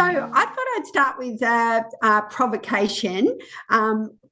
I thought I'd start with a provocation.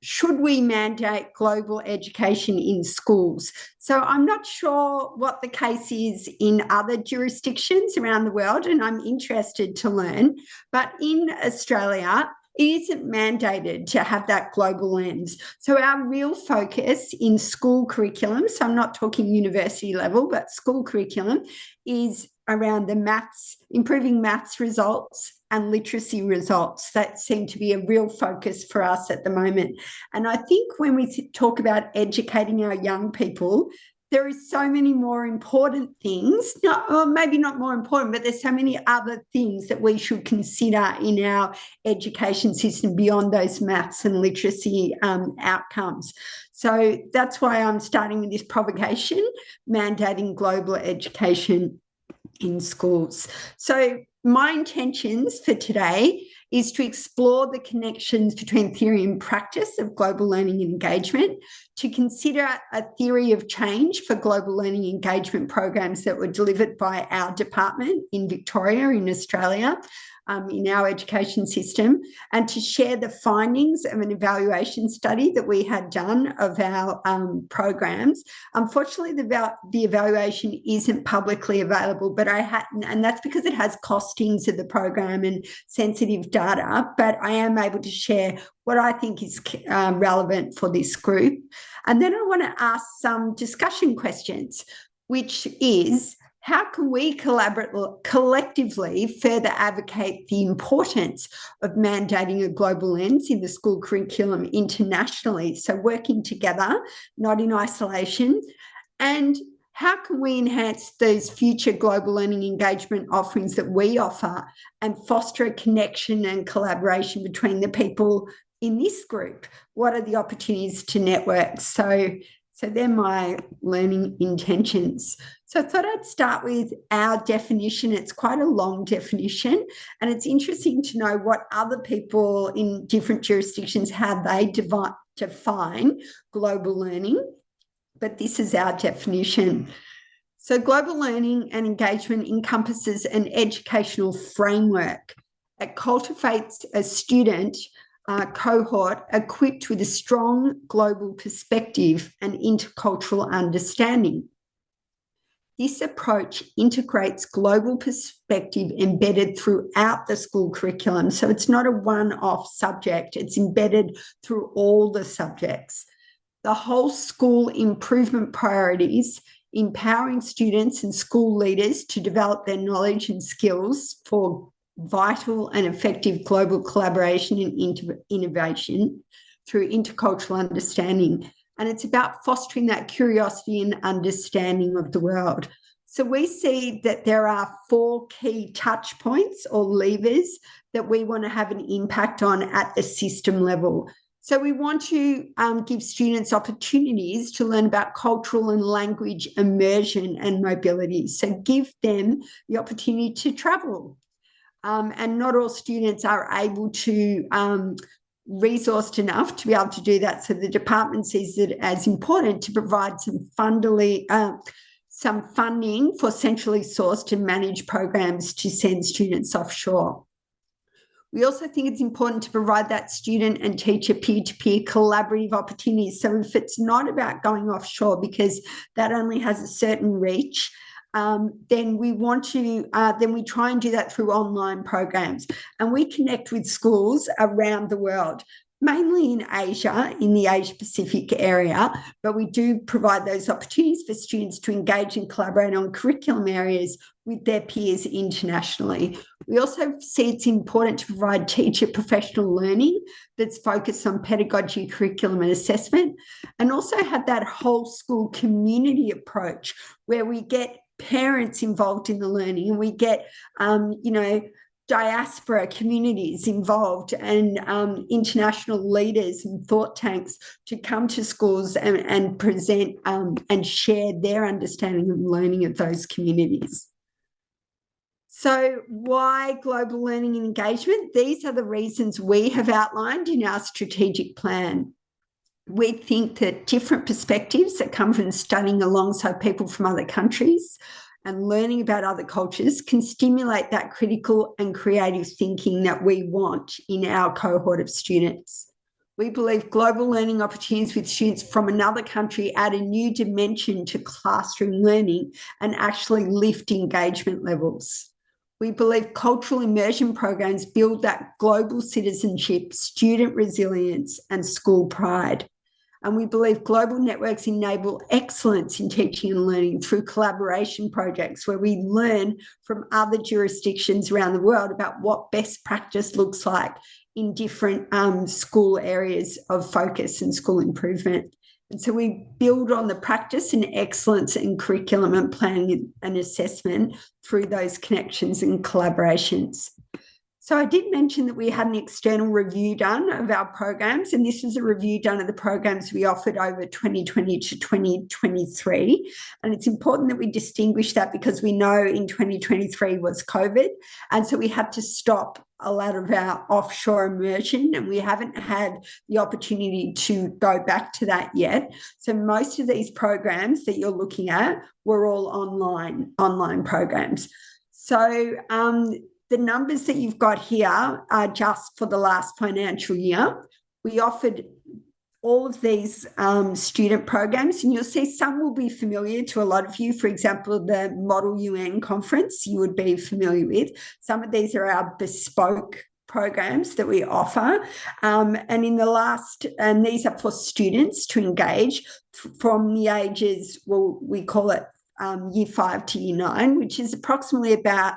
Should we mandate global education in schools? So I'm not sure what the case is in other jurisdictions around the world, and I'm interested to learn. But in Australia, it isn't mandated to have that global lens. So our real focus in school curriculum, so I'm not talking university level, but school curriculum, is around the maths, improving maths results and literacy results. That seem to be a real focus for us at the moment. And I think when we talk about educating our young people, there is so many more important things, or maybe not more important, but there's so many other things that we should consider in our education system beyond those maths and literacy outcomes. So that's why I'm starting with this provocation, mandating global education in schools. So my intentions for today is to explore the connections between theory and practice of global learning and engagement, to consider a theory of change for global learning engagement programs that were delivered by our department in Victoria, in Australia, in our education system, and to share the findings of an evaluation study that we had done of our programs. Unfortunately, the evaluation isn't publicly available, but and that's because it has costings of the program and sensitive data, but I am able to share what I think is relevant for this group. And then I want to ask some discussion questions, which is, how can we collectively further advocate the importance of mandating a global lens in the school curriculum internationally? So working together, not in isolation. And how can we enhance those future global learning engagement offerings that we offer and foster a connection and collaboration between the people in this group? What are the opportunities to network? So they're my learning intentions. So I thought I'd start with our definition. It's quite a long definition, and it's interesting to know what other people in different jurisdictions, how they define global learning. But this is our definition. So global learning and engagement encompasses an educational framework. It cultivates a student cohort equipped with a strong global perspective and intercultural understanding. This approach integrates global perspective embedded throughout the school curriculum. So it's not a one-off subject, it's embedded through all the subjects. The whole school improvement priorities, empowering students and school leaders to develop their knowledge and skills for vital and effective global collaboration and innovation through intercultural understanding. And it's about fostering that curiosity and understanding of the world. So we see that there are 4 key touch points or levers that we want to have an impact on at the system level. So we want to give students opportunities to learn about cultural and language immersion and mobility. So give them the opportunity to travel. And not all students are able to resourced enough to be able to do that. So the department sees it as important to provide some funding for centrally sourced and managed programs to send students offshore. We also think it's important to provide that student and teacher peer-to-peer collaborative opportunities. So if it's not about going offshore because that only has a certain reach, then we try and do that through online programs. And we connect with schools around the world, mainly in Asia, in the Asia-Pacific area, but we do provide those opportunities for students to engage and collaborate on curriculum areas with their peers internationally. We also see it's important to provide teacher professional learning that's focused on pedagogy, curriculum and assessment, and also have that whole school community approach where we get parents involved in the learning and we get, diaspora communities involved and international leaders and thought tanks to come to schools and present and share their understanding and learning of those communities. So why global learning and engagement? These are the reasons we have outlined in our strategic plan. We think that different perspectives that come from studying alongside people from other countries and learning about other cultures can stimulate that critical and creative thinking that we want in our cohort of students. We believe global learning opportunities with students from another country add a new dimension to classroom learning and actually lift engagement levels. We believe cultural immersion programs build that global citizenship, student resilience, and school pride. And we believe global networks enable excellence in teaching and learning through collaboration projects where we learn from other jurisdictions around the world about what best practice looks like in different school areas of focus and school improvement. And so we build on the practice and excellence in curriculum and planning and assessment through those connections and collaborations. So I did mention that we had an external review done of our programs, and this was a review done of the programs we offered over 2020 to 2023. And it's important that we distinguish that because we know in 2023 was COVID, and so we had to stop a lot of our offshore immersion, and we haven't had the opportunity to go back to that yet. So most of these programs that you're looking at were all online programs. So the numbers that you've got here are just for the last financial year. We offered all of these student programs, and you'll see some will be familiar to a lot of you. For example, the Model UN conference you would be familiar with. Some of these are our bespoke programs that we offer. And these are for students to engage from the ages, well, we call it year 5 to year 9, which is approximately about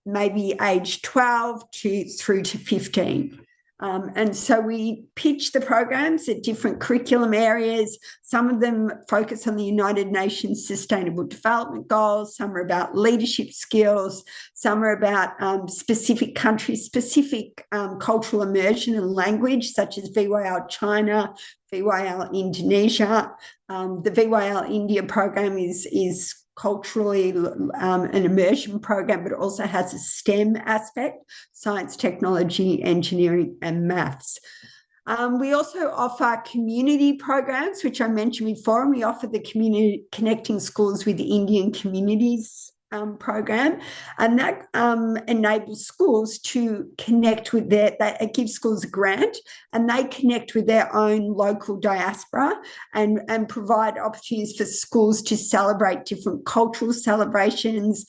maybe age 12 through to 15. And so we pitch the programs at different curriculum areas. Some of them focus on the United Nations Sustainable Development Goals. Some are about leadership skills. Some are about specific country-specific cultural immersion and language, such as VYL China, VYL Indonesia. The VYL India program is culturally an immersion program, but it also has a STEM aspect: science, technology, engineering, and maths. We also offer community programs, which I mentioned before, and we offer the community Connecting Schools with Indian Communities program, and that enables schools to connect with it gives schools a grant, and they connect with their own local diaspora and provide opportunities for schools to celebrate different cultural celebrations.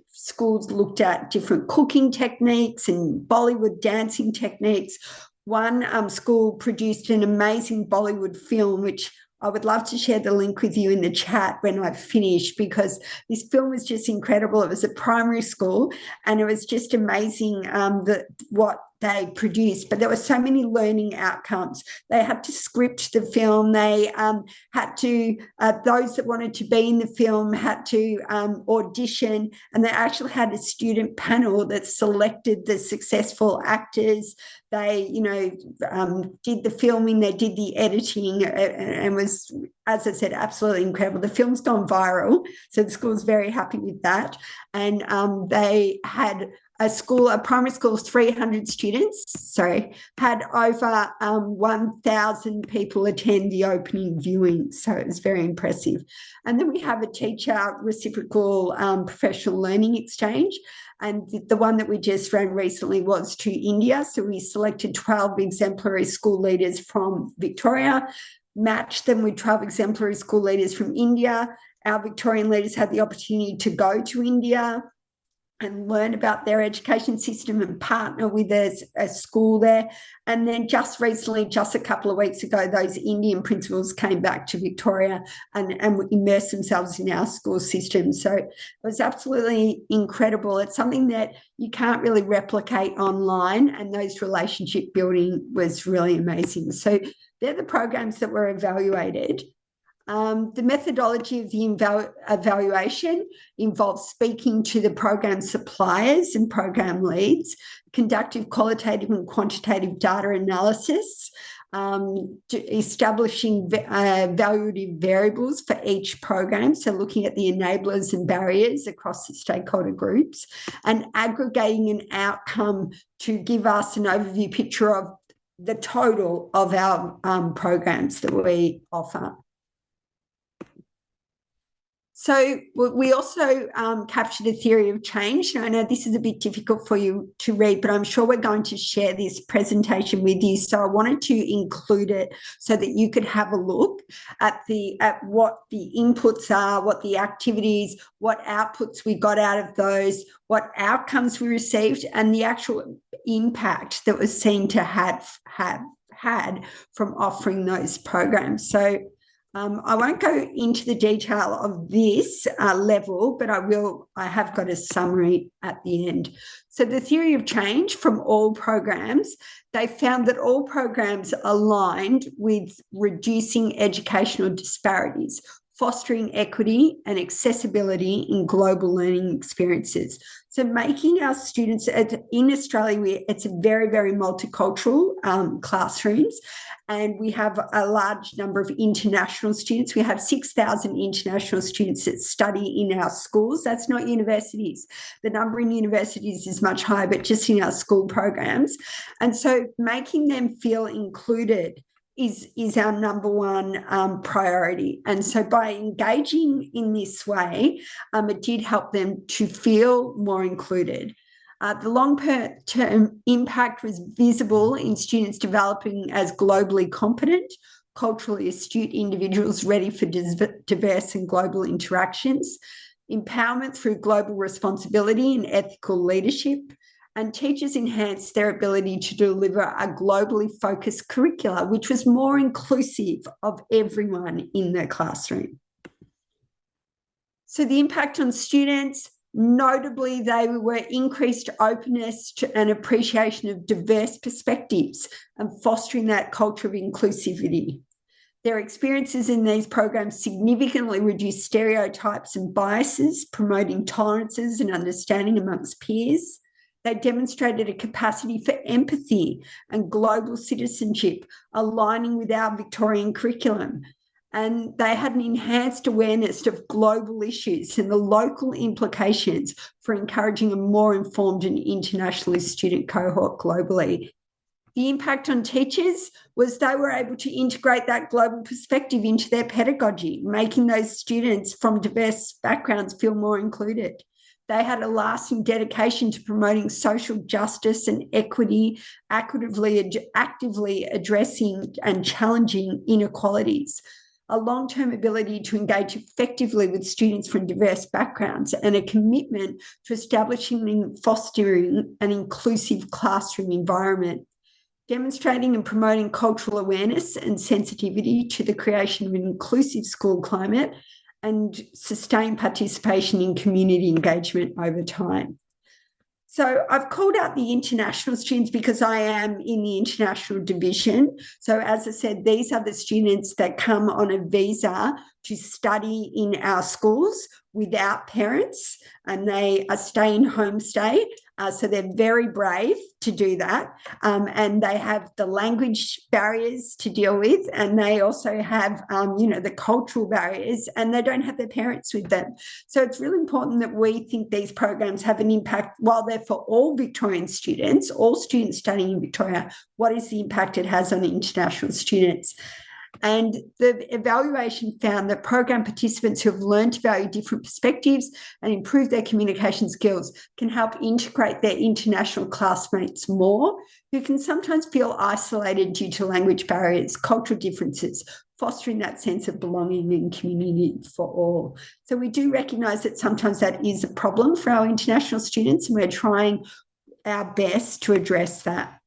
Schools looked at different cooking techniques and Bollywood dancing techniques. One school produced an amazing Bollywood film, which I would love to share the link with you in the chat when I've finished, because this film was just incredible. It was a primary school, and it was just amazing what they produced. But there were so many learning outcomes. They had to script the film. They had to, those that wanted to be in the film had to audition, and they actually had a student panel that selected the successful actors. They, did the filming, they did the editing, and was, as I said, absolutely incredible. The film's gone viral, so the school's very happy with that. And they had a primary school of 300 students, had over 1,000 people attend the opening viewing. So it was very impressive. And then we have a teacher reciprocal professional learning exchange. And the one that we just ran recently was to India. So we selected 12 exemplary school leaders from Victoria, matched them with 12 exemplary school leaders from India. Our Victorian leaders had the opportunity to go to India and learn about their education system and partner with a school there. And then just recently, just a couple of weeks ago, those Indian principals came back to Victoria and immersed themselves in our school system. So it was absolutely incredible. It's something that you can't really replicate online, and those relationship building was really amazing. So they're the programs that were evaluated. The methodology of the evaluation involves speaking to the program suppliers and program leads, conducting qualitative and quantitative data analysis, establishing evaluative variables for each program, so looking at the enablers and barriers across the stakeholder groups, and aggregating an outcome to give us an overview picture of the total of our programs that we offer. So we also captured a theory of change. Now, I know this is a bit difficult for you to read, but I'm sure we're going to share this presentation with you. So I wanted to include it so that you could have a look at what the inputs are, what the activities, what outputs we got out of those, what outcomes we received, and the actual impact that was seen to have had from offering those programs. So I won't go into the detail of this level, but I have got a summary at the end. So the theory of change from all programs, they found that all programs aligned with reducing educational disparities, fostering equity and accessibility in global learning experiences. So making our students, in Australia, it's a very, very multicultural classrooms, and we have a large number of international students. We have 6,000 international students that study in our schools. That's not universities. The number in universities is much higher, but just in our school programs. And so making them feel included is our number one priority. And so by engaging in this way, it did help them to feel more included. The long-term impact was visible in students developing as globally competent, culturally astute individuals ready for diverse and global interactions, empowerment through global responsibility and ethical leadership, and teachers enhanced their ability to deliver a globally focused curricula, which was more inclusive of everyone in the classroom. So the impact on students, notably, they were increased openness to an appreciation of diverse perspectives and fostering that culture of inclusivity. Their experiences in these programs significantly reduced stereotypes and biases, promoting tolerances and understanding amongst peers. They demonstrated a capacity for empathy and global citizenship, aligning with our Victorian curriculum. And they had an enhanced awareness of global issues and the local implications for encouraging a more informed and internationally student cohort globally. The impact on teachers was they were able to integrate that global perspective into their pedagogy, making those students from diverse backgrounds feel more included. They had a lasting dedication to promoting social justice and equity, actively addressing and challenging inequalities, a long-term ability to engage effectively with students from diverse backgrounds, and a commitment to establishing and fostering an inclusive classroom environment, demonstrating and promoting cultural awareness and sensitivity to the creation of an inclusive school climate, and sustained participation in community engagement over time. So I've called out the international students because I am in the international division. So as I said, these are the students that come on a visa to study in our schools without parents, and they are staying homestay. So they're very brave to do that. And they have the language barriers to deal with, and they also have, the cultural barriers, and they don't have their parents with them. So it's really important that we think these programs have an impact while they're for all Victorian students, all students studying in Victoria. What is the impact it has on international students? And the evaluation found that program participants who have learned to value different perspectives and improve their communication skills can help integrate their international classmates more, who can sometimes feel isolated due to language barriers, cultural differences, fostering that sense of belonging and community for all. So we do recognise that sometimes that is a problem for our international students, and we're trying our best to address that.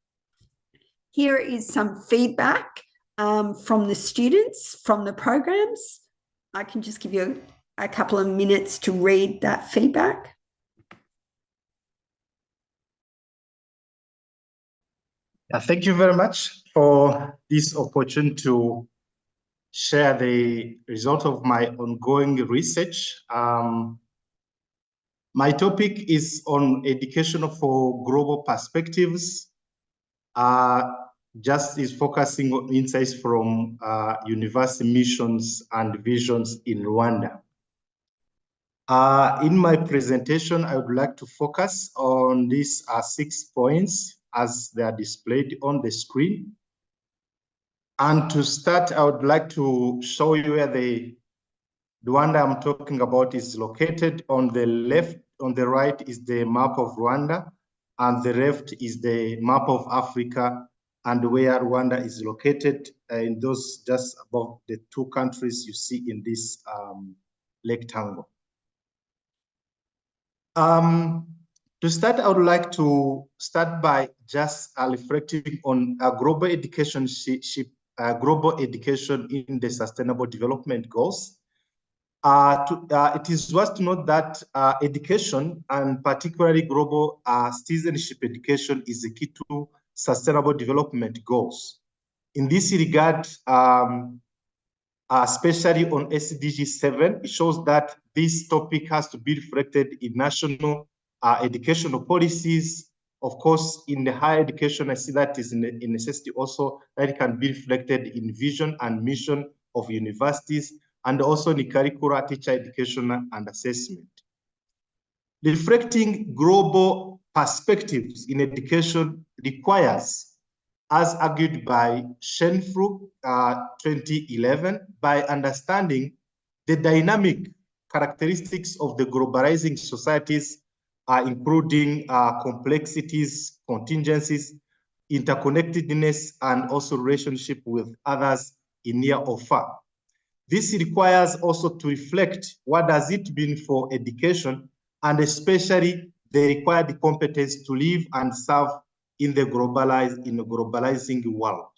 Here is some feedback from the students, from the programs. I can just give you a couple of minutes to read that feedback. Thank you very much for this opportunity to share the result of my ongoing research. My topic is on education for global perspectives. Just is focusing on insights from university missions and visions in Rwanda. In my presentation, I would like to focus on these 6 points as they are displayed on the screen. And to start, I would like to show you where the Rwanda I'm talking about is located on the left. On the right is the map of Rwanda, and the left is the map of Africa, and where Rwanda is located in those just above the two countries you see in this rectangle. To start, I would like to start by just reflecting on global education in the Sustainable Development Goals. It is worth to note that education, and particularly global citizenship education, is the key to Sustainable Development Goals. In this regard, especially on SDG 7, it shows that this topic has to be reflected in national educational policies. Of course, in the higher education, I see that is in necessity also that it can be reflected in vision and mission of universities, and also in the curricula, teacher education and assessment. Reflecting global perspectives in education requires, as argued by Shenfru 2011, by understanding the dynamic characteristics of the globalizing societies, including complexities, contingencies, interconnectedness, and also relationship with others in near or far. This requires also to reflect what does it mean for education, and especially the required competence to live and serve in the globalizing world.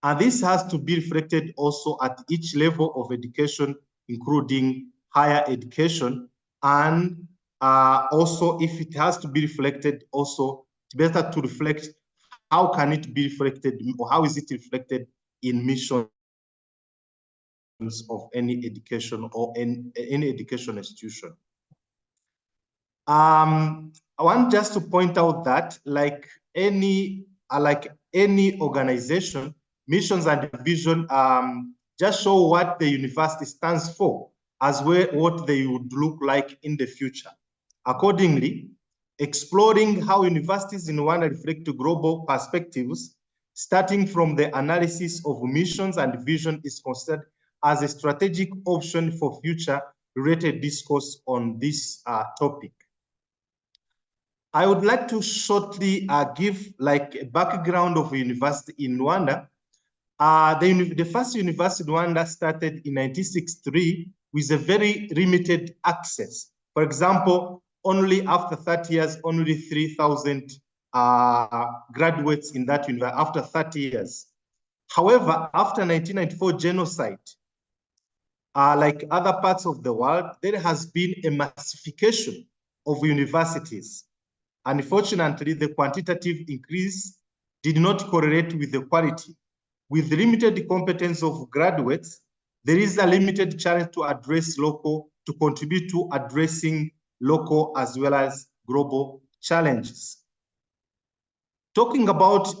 And this has to be reflected also at each level of education, including higher education, and also if it has to be reflected also, it's better to reflect how can it be reflected, or how is it reflected in missions of any education or any education institution. I want just to point out that like any organization, missions and vision just show what the university stands for, as well what they would look like in the future. Accordingly, exploring how universities in Rwanda reflect to global perspectives, starting from the analysis of missions and vision, is considered as a strategic option for future related discourse on this topic. I would like to shortly give like a background of a university in Rwanda. The first university in Rwanda started in 1963 with a very limited access. For example, only after 30 years, only 3,000 graduates in that university after 30 years. However, after 1994 genocide, like other parts of the world, there has been a massification of universities. Unfortunately, the quantitative increase did not correlate with the quality. With limited competence of graduates, there is a limited challenge to address local, to contribute to addressing local as well as global challenges. Talking about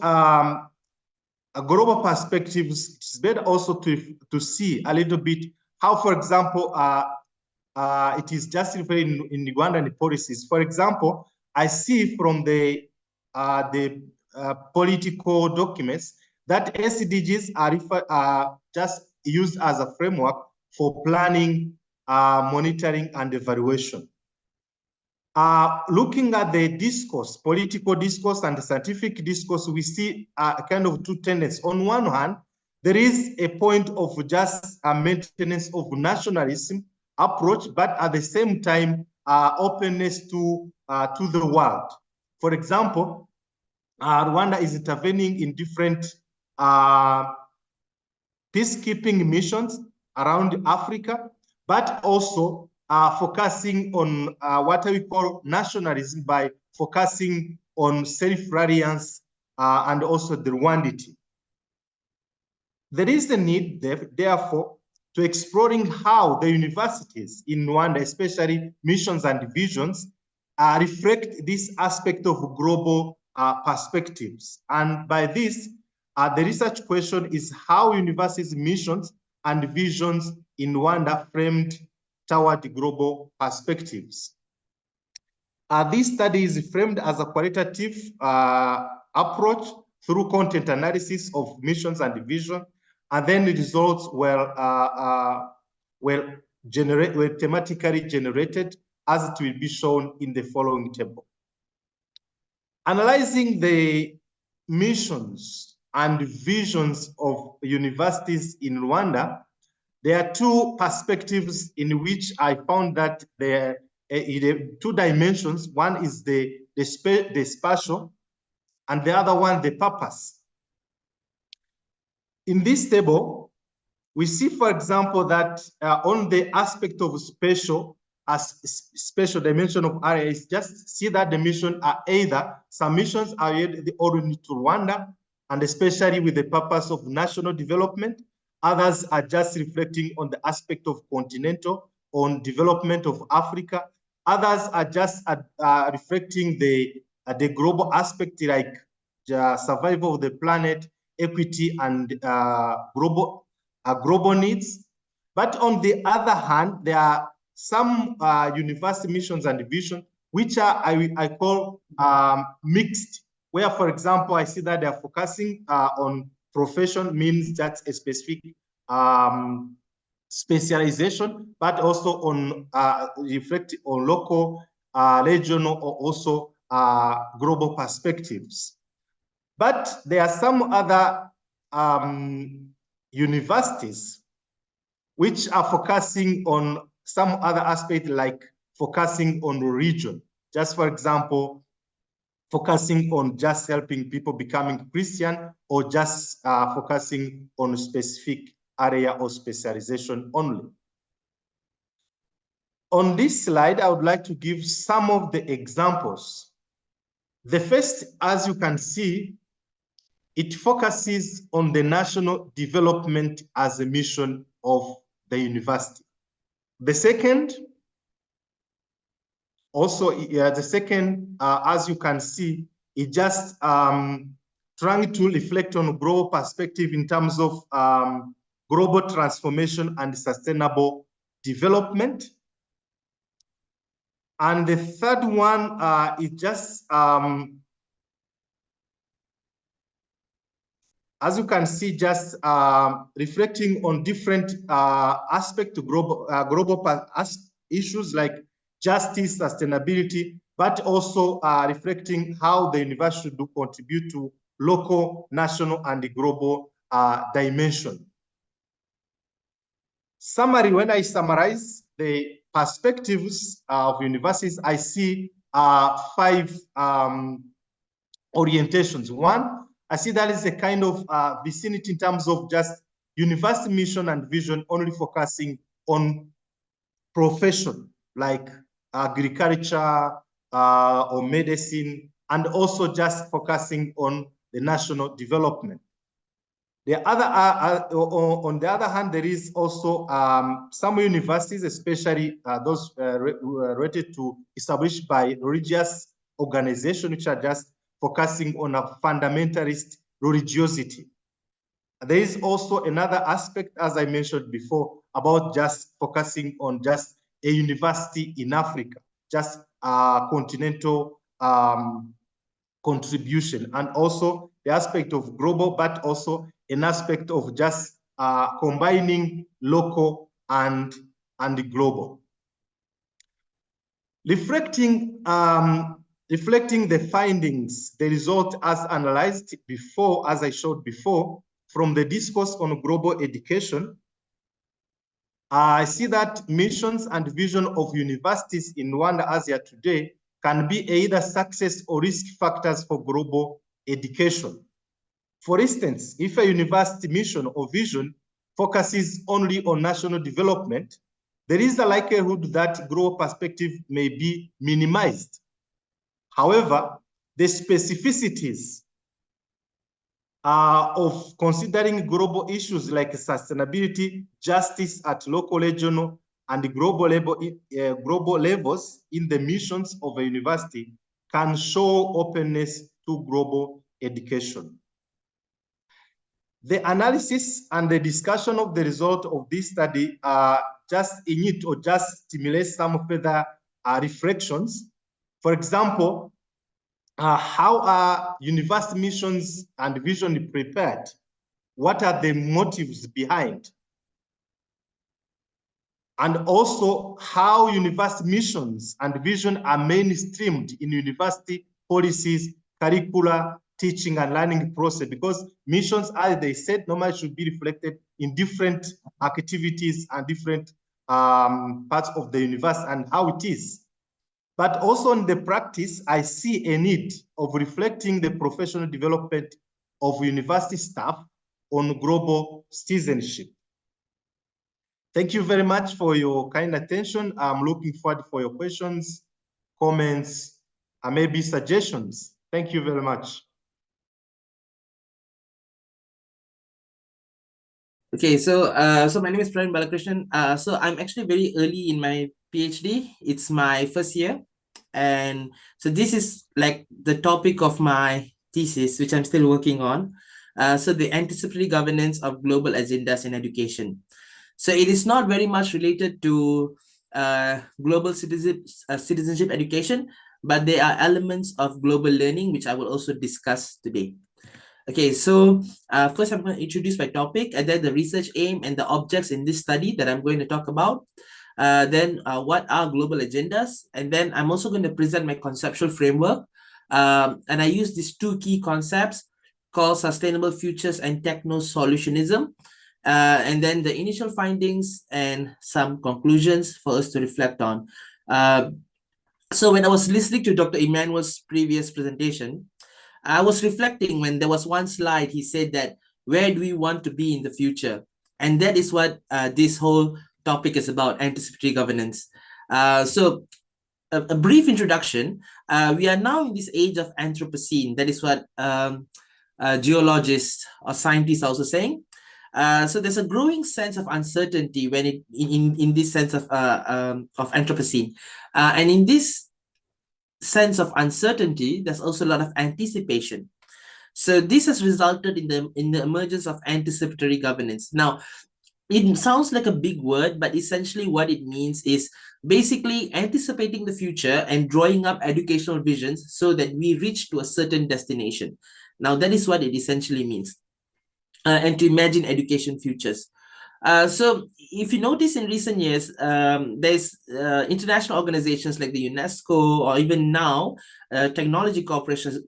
global perspectives, it's better also to see a little bit how, for example, it is justified in Rwandan policies. For example, I see from the political documents that SDGs are just used as a framework for planning, monitoring, and evaluation. Looking at the discourse, political discourse and the scientific discourse, we see a kind of two tendencies. On one hand, there is a point of just a maintenance of nationalism approach, but at the same time, openness to the world. For example, Rwanda is intervening in different peacekeeping missions around Africa, but also focusing on what we call nationalism by focusing on self-reliance and also the Rwandity. There is a need, therefore, to exploring how the universities in Rwanda, especially missions and visions, reflect this aspect of global perspectives. And by this, the research question is how universities' missions and visions in Rwanda framed toward global perspectives. This study is framed as a qualitative approach through content analysis of missions and vision, and then the results were were thematically generated, as it will be shown in the following table. Analyzing the missions and visions of universities in Rwanda, there are two perspectives in which I found that there are two dimensions. One is the spatial, and the other one, the purpose. In this table, we see, for example, that on the aspect of spatial, as spatial dimension of areas, just see that the missions are either, some missions are oriented to Rwanda, and especially with the purpose of national development. Others are just reflecting on the aspect of continental, on development of Africa. Others are just reflecting the global aspect, like survival of the planet, equity, and global needs. But on the other hand, there are some university missions and visions which are, I call mixed, where, for example, I see that they are focusing on profession, means that's a specific specialization, but also on reflecting on local, regional, or also global perspectives. But there are some other universities which are focusing on some other aspect, like focusing on the region. Just for example, focusing on just helping people becoming Christian, or just focusing on a specific area or specialization only. On this slide, I would like to give some of the examples. The first, as you can see, it focuses on the national development as a mission of the university. The second, also, the second, as you can see, it just trying to reflect on global perspective in terms of global transformation and sustainable development. And the third one is just, as you can see, just reflecting on different aspects of global issues like justice, sustainability, but also reflecting how the university should contribute to local, national, and the global dimension. Summary, when I summarize the perspectives of universities, I see 5 orientations. One, I see that is a kind of vicinity in terms of just university mission and vision only focusing on profession, like agriculture or medicine, and also just focusing on the national development. The other, on the other hand, there is also some universities, especially those related to established by religious organizations, which are just focusing on a fundamentalist religiosity. There is also another aspect, as I mentioned before, about just focusing on just a university in Africa, just continental contribution, and also the aspect of global, but also an aspect of just combining local and global. Reflecting the findings, the result as analyzed before, as I showed before, from the discourse on global education, I see that missions and vision of universities in Rwanda as they are today can be either success or risk factors for global education. For instance, if a university mission or vision focuses only on national development, there is a likelihood that global perspective may be minimized. However, the specificities of considering global issues like sustainability, justice at local, regional, and global levels in the missions of a university can show openness to global education. The analysis and the discussion of the result of this study just in it or just stimulate some further reflections. For example, how are university missions and vision prepared? What are the motives behind? and also how university missions and vision are mainstreamed in university policies, curricula, teaching and learning process, because missions, as they said, normally should be reflected in different activities and different parts of the university and how it is. But also in the practice, I see a need of reflecting the professional development of university staff on global citizenship. Thank you very much for your kind attention. I'm looking forward for your questions, comments, and maybe suggestions. Thank you very much. Okay, so my name is Balakrishnan. So I'm actually very early in my PhD. It's my first year. And so this is like the topic of my thesis, which I'm still working on. So the anticipatory governance of global agendas in education. So it is not very much related to global citizenship education, but there are elements of global learning, which I will also discuss today. Okay, so first I'm going to introduce my topic, and then the research aim and the objects in this study that I'm going to talk about. Then what are global agendas? And then I'm also going to present my conceptual framework. And I use these two key concepts called sustainable futures and techno-solutionism. And then the initial findings and some conclusions for us to reflect on. So when I was listening to Dr. Emmanuel's previous presentation, I was reflecting when there was one slide, he said that, where do we want to be in the future? And that is what this whole topic is about, anticipatory governance. So a brief introduction, we are now in this age of Anthropocene. That is what geologists or scientists are also saying. So there's a growing sense of uncertainty when it in this sense of Anthropocene. And in this sense of uncertainty, there's also a lot of anticipation. So this has resulted in the emergence of anticipatory governance. Now, it sounds like a big word, but essentially what it means is basically anticipating the future and drawing up educational visions so that we reach to a certain destination. Now, that is what it essentially means. And to imagine education futures. So if you notice in recent years, there's international organizations like the UNESCO, or even now, technology corporations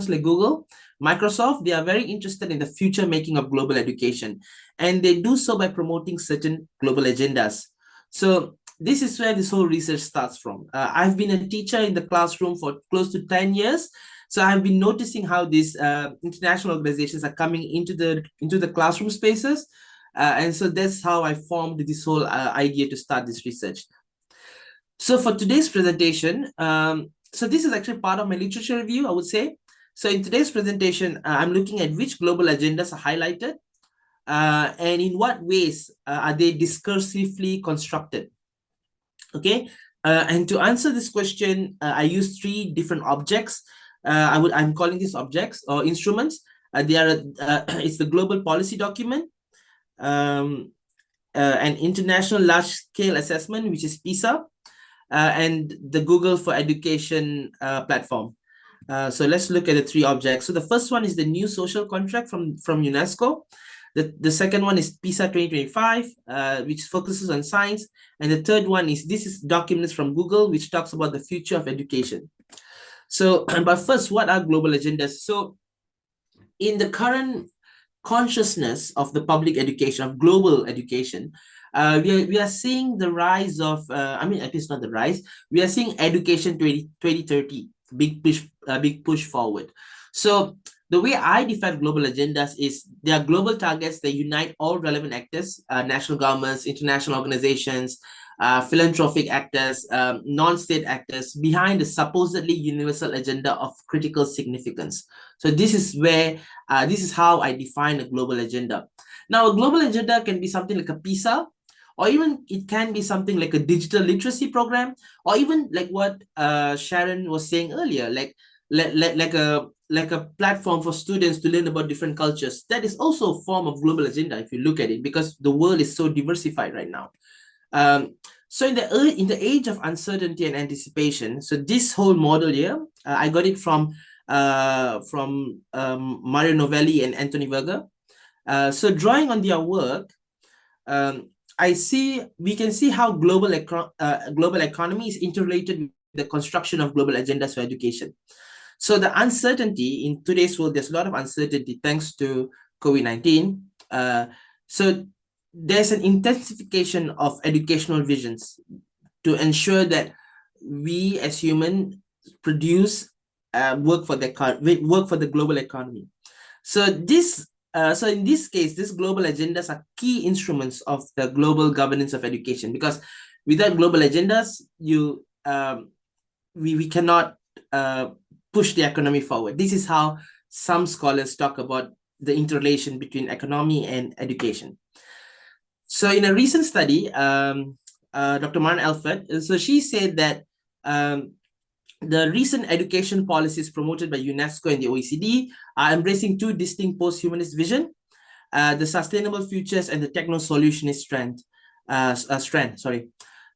like Google, Microsoft, they are very interested in the future making of global education. And they do so by promoting certain global agendas. So this is where this whole research starts from. I've been a teacher in the classroom for close to 10 years. So I've been noticing how these international organizations are coming into the classroom spaces. And so that's how I formed this whole idea to start this research. So for today's presentation, so this is actually part of my literature review, I would say. So in today's presentation, I'm looking at which global agendas are highlighted and in what ways are they discursively constructed. Okay, and to answer this question, I use three different objects. I'm calling these objects or instruments. They are it's the global policy document, an international large-scale assessment, which is PISA, and the Google for Education platform. So let's look at the three objects. So the first one is the new social contract from UNESCO. The second one is PISA 2025, which focuses on science. And the third one is, this is documents from Google, which talks about the future of education. So, but first, what are global agendas? So in the current consciousness of the public education, of global education, we are seeing the rise of, I mean, at least not the rise, we are seeing education 2030, big push forward. So the way I define global agendas is they are global targets that unite all relevant actors, national governments, international organizations, philanthropic actors, non-state actors behind the supposedly universal agenda of critical significance. So this is where, this is how I define a global agenda. Now, a global agenda can be something like a PISA, or even it can be something like a digital literacy program, or even like what Sharon was saying earlier, like a platform for students to learn about different cultures. That is also a form of global agenda if you look at it, because the world is so diversified right now. So in the age of uncertainty and anticipation, so this whole model here, I got it from Mario Novelli and Anthony Verga. So drawing on their work, we can see how global economy is interrelated with the construction of global agendas for education. So the uncertainty in today's world, there's a lot of uncertainty thanks to COVID-19. So there's an intensification of educational visions to ensure that we as humans produce work for the global economy. So so in this case, these global agendas are key instruments of the global governance of education, because without global agendas, we cannot push the economy forward. This is how some scholars talk about the interrelation between economy and education. So in a recent study, Dr. Maren Alfred, so she said that the recent education policies promoted by UNESCO and the OECD are embracing two distinct post-humanist visions, the sustainable futures and the techno-solutionist strand.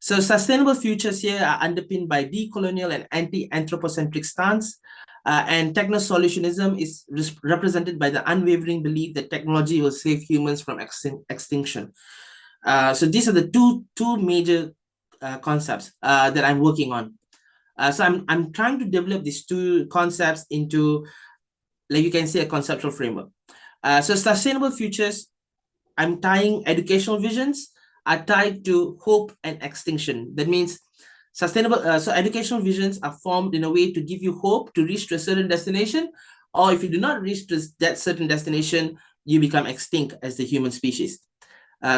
So sustainable futures here are underpinned by decolonial and anti-anthropocentric stance, and techno-solutionism is represented by the unwavering belief that technology will save humans from extinction. So these are the two major concepts that I'm working on. So I'm trying to develop these two concepts into, like you can say, a conceptual framework. So sustainable futures, I'm tying educational visions are tied to hope and extinction. That means sustainable, so educational visions are formed in a way to give you hope to reach to a certain destination, or if you do not reach to that certain destination, you become extinct as the human species.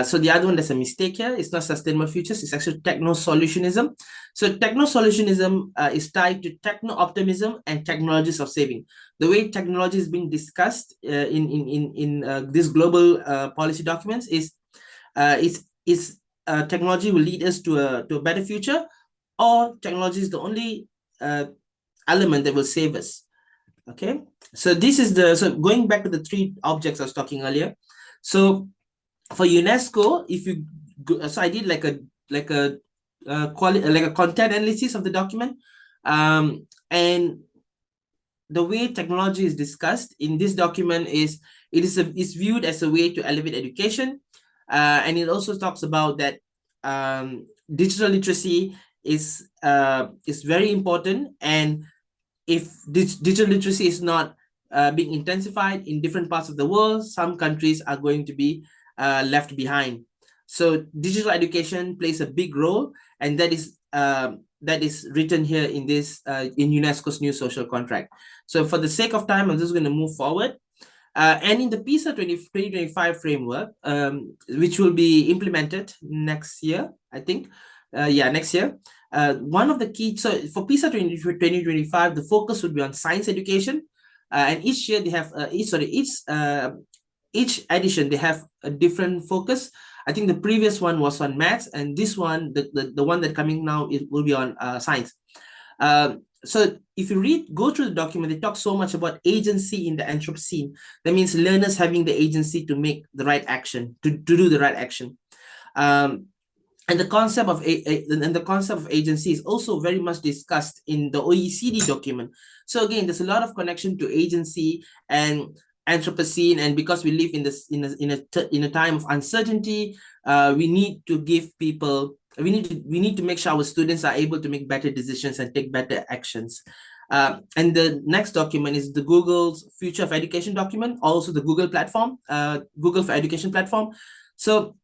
So the other one, there's a mistake here. It's not sustainable futures. It's actually techno-solutionism. So techno-solutionism is tied to techno-optimism and technologies of saving. The way technology is being discussed in these global policy documents is technology will lead us to a better future, or technology is the only element that will save us. Okay. So this is so going back to the three objects I was talking earlier. So for UNESCO, if you so I did like a content analysis of the document, and the way technology is discussed in this document is it's viewed as a way to elevate education, and it also talks about that digital literacy is very important, and if digital literacy is not being intensified in different parts of the world, some countries are going to be left behind. So digital education plays a big role, and that is written here in this in UNESCO's new social contract. So for the sake of time, I'm just going to move forward. And in the PISA 2025 framework, which will be implemented next year, I think, next year. One of the key, so for PISA 2025, the focus would be on science education, and each year they have each edition they have a different focus. I think the previous one was on maths, and this one, the one that coming now, it will be on science. So if you go through the document, they talk so much about agency in the Anthropocene. That means learners having the agency to make the right action, to do the right action. And the concept of agency is also very much discussed in the OECD document. So again, there's a lot of connection to agency and Anthropocene, and because we live in a time of uncertainty, we need to give people. We need to make sure our students are able to make better decisions and take better actions. And the next document is the Google's Future of Education document, also the Google platform, Google for Education platform. So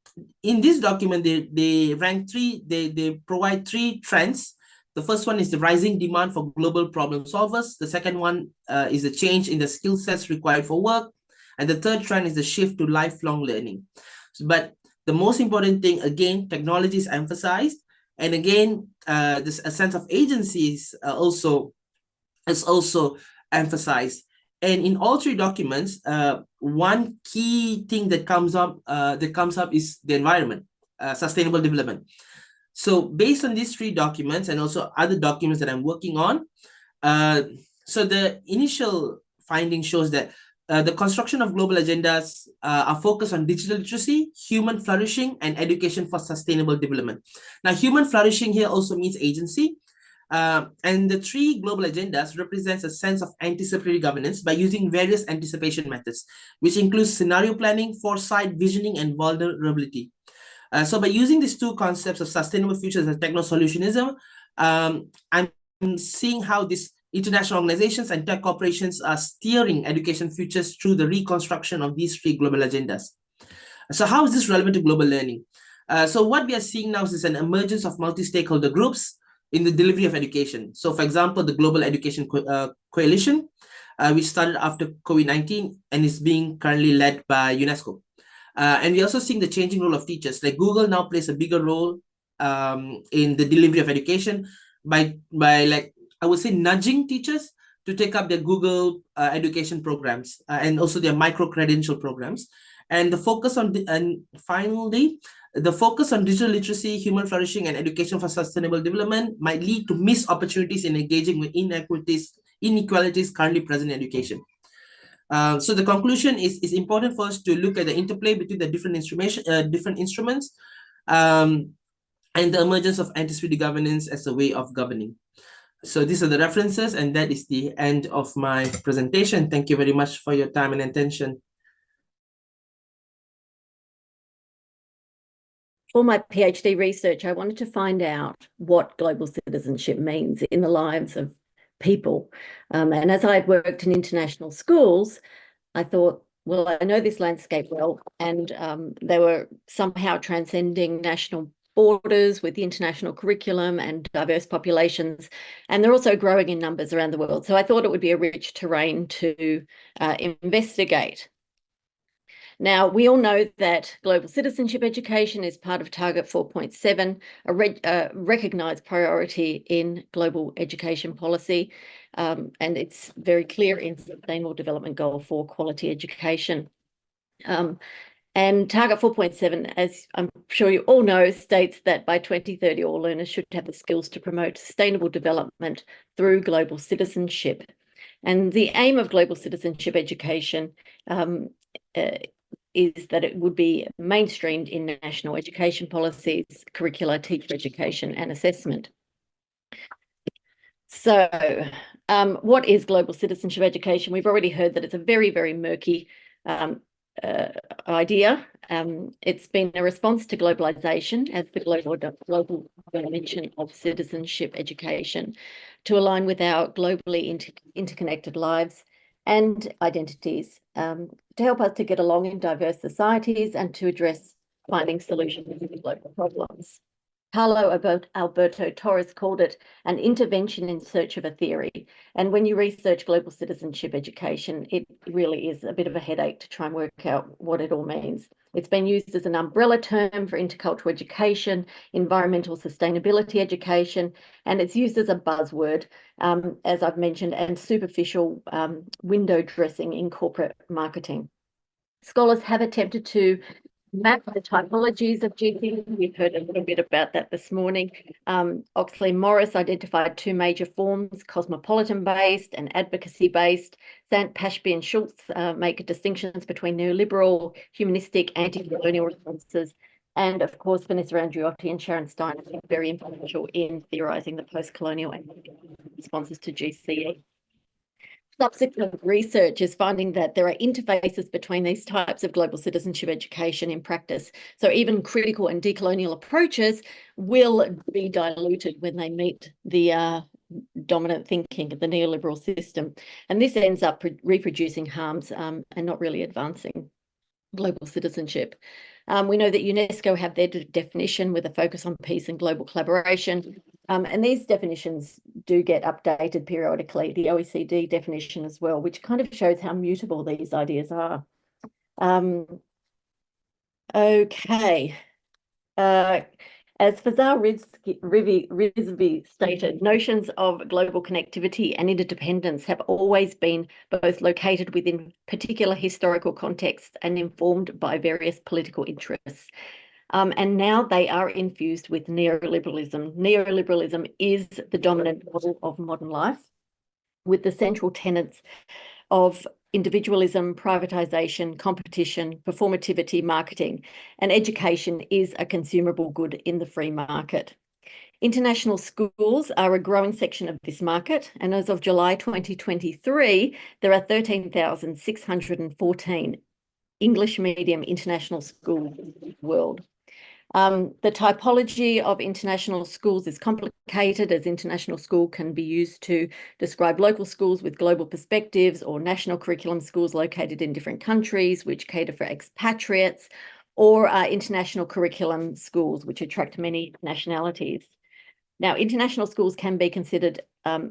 in this document, they provide three trends. The first one is the rising demand for global problem solvers. The second one is the change in the skill sets required for work. And the third trend is the shift to lifelong learning. But the most important thing, again, technology is emphasized. And again, this a sense of agency is also emphasized. And in all three documents, one key thing that comes up is the environment, sustainable development. So based on these three documents and also other documents that I'm working on, so the initial finding shows that the construction of global agendas are focused on digital literacy, human flourishing, and education for sustainable development. Now, human flourishing here also means agency. And the three global agendas represents a sense of anticipatory governance by using various anticipation methods, which includes scenario planning, foresight, visioning, and vulnerability. So by using these two concepts of sustainable futures and techno-solutionism, I'm seeing how these international organizations and tech corporations are steering education futures through the reconstruction of these three global agendas. So how is this relevant to global learning? So what we are seeing now is an emergence of multi-stakeholder groups in the delivery of education. So for example, the Global Education Coalition, which started after COVID-19 and is being currently led by UNESCO. And we're also seeing the changing role of teachers. Like Google now plays a bigger role in the delivery of education by like, I would say, nudging teachers to take up their Google education programs and also their micro-credential programs. And the focus on, finally, the focus on digital literacy, human flourishing, and education for sustainable development might lead to missed opportunities in engaging with inequalities currently present in education. So the conclusion is important for us to look at the interplay between the different instruments and the emergence of anticipatory governance as a way of governing. So these are the references, and that is the end of my presentation. Thank you very much for your time and attention. For my PhD research, I wanted to find out what global citizenship means in the lives of people. And as I had worked in international schools, I thought, well, I know this landscape well, and they were somehow transcending national borders with the international curriculum and diverse populations, and they're also growing in numbers around the world. So I thought it would be a rich terrain to investigate. Now, we all know that global citizenship education is part of Target 4.7, a recognised priority in global education policy, and it's very clear in Sustainable Development Goal for quality education. And Target 4.7, as I'm sure you all know, states that by 2030, all learners should have the skills to promote sustainable development through global citizenship. And the aim of global citizenship education is that it would be mainstreamed in national education policies, curricula, teacher education, and assessment. So what is global citizenship education? We've already heard that it's a very, very murky idea. It's been a response to globalization as the global dimension of citizenship education to align with our globally interconnected lives and identities, to help us to get along in diverse societies and to address finding solutions to global problems. Carlo Alberto Torres called it an intervention in search of a theory. And when you research global citizenship education, it really is a bit of a headache to try and work out what it all means. It's been used as an umbrella term for intercultural education, environmental sustainability education, and it's used as a buzzword, as I've mentioned, and superficial window dressing in corporate marketing. Scholars have attempted to map the typologies of GC. We've heard a little bit about that this morning. Oxley and Morris identified two major forms, cosmopolitan-based and advocacy-based. Sant Pashby and Schultz make distinctions between neoliberal, humanistic, anti-colonial responses. And of course, Vanessa Andriotti and Sharon Stein have been very influential in theorising the post-colonial responses to GCE. Subsequent research is finding that there are interfaces between these types of global citizenship education in practice. So even critical and decolonial approaches will be diluted when they meet the dominant thinking of the neoliberal system. And this ends up reproducing harms and not really advancing global citizenship. We know that UNESCO have their definition with a focus on peace and global collaboration. And these definitions do get updated periodically, the OECD definition as well, which kind of shows how mutable these ideas are. Okay. As Fazal Rizvi stated, notions of global connectivity and interdependence have always been both located within particular historical contexts and informed by various political interests. And now they are infused with neoliberalism. Neoliberalism is the dominant model of modern life, with the central tenets of individualism, privatisation, competition, performativity, marketing, and education is a consumable good in the free market. International schools are a growing section of this market, and as of July 2023, there are 13,614 English medium international schools in the world. The typology of international schools is complicated, as international school can be used to describe local schools with global perspectives, or national curriculum schools located in different countries which cater for expatriates, or international curriculum schools which attract many nationalities. Now, international schools can be considered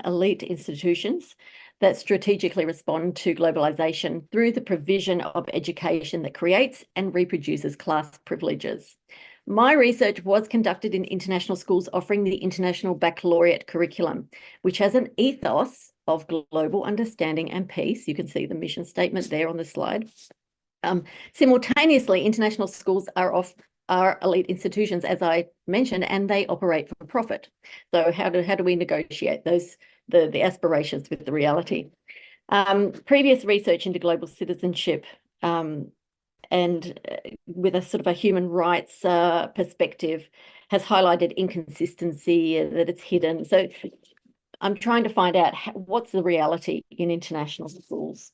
elite institutions that strategically respond to globalization through the provision of education that creates and reproduces class privileges. My research was conducted in international schools offering the International Baccalaureate curriculum, which has an ethos of global understanding and peace. You can see the mission statement there on the slide. Simultaneously, international schools are elite institutions, as I mentioned, and they operate for profit. So how do we negotiate the aspirations with the reality? Previous research into global citizenship and with a sort of a human rights perspective has highlighted inconsistency, that it's hidden. So I'm trying to find out what's the reality in international schools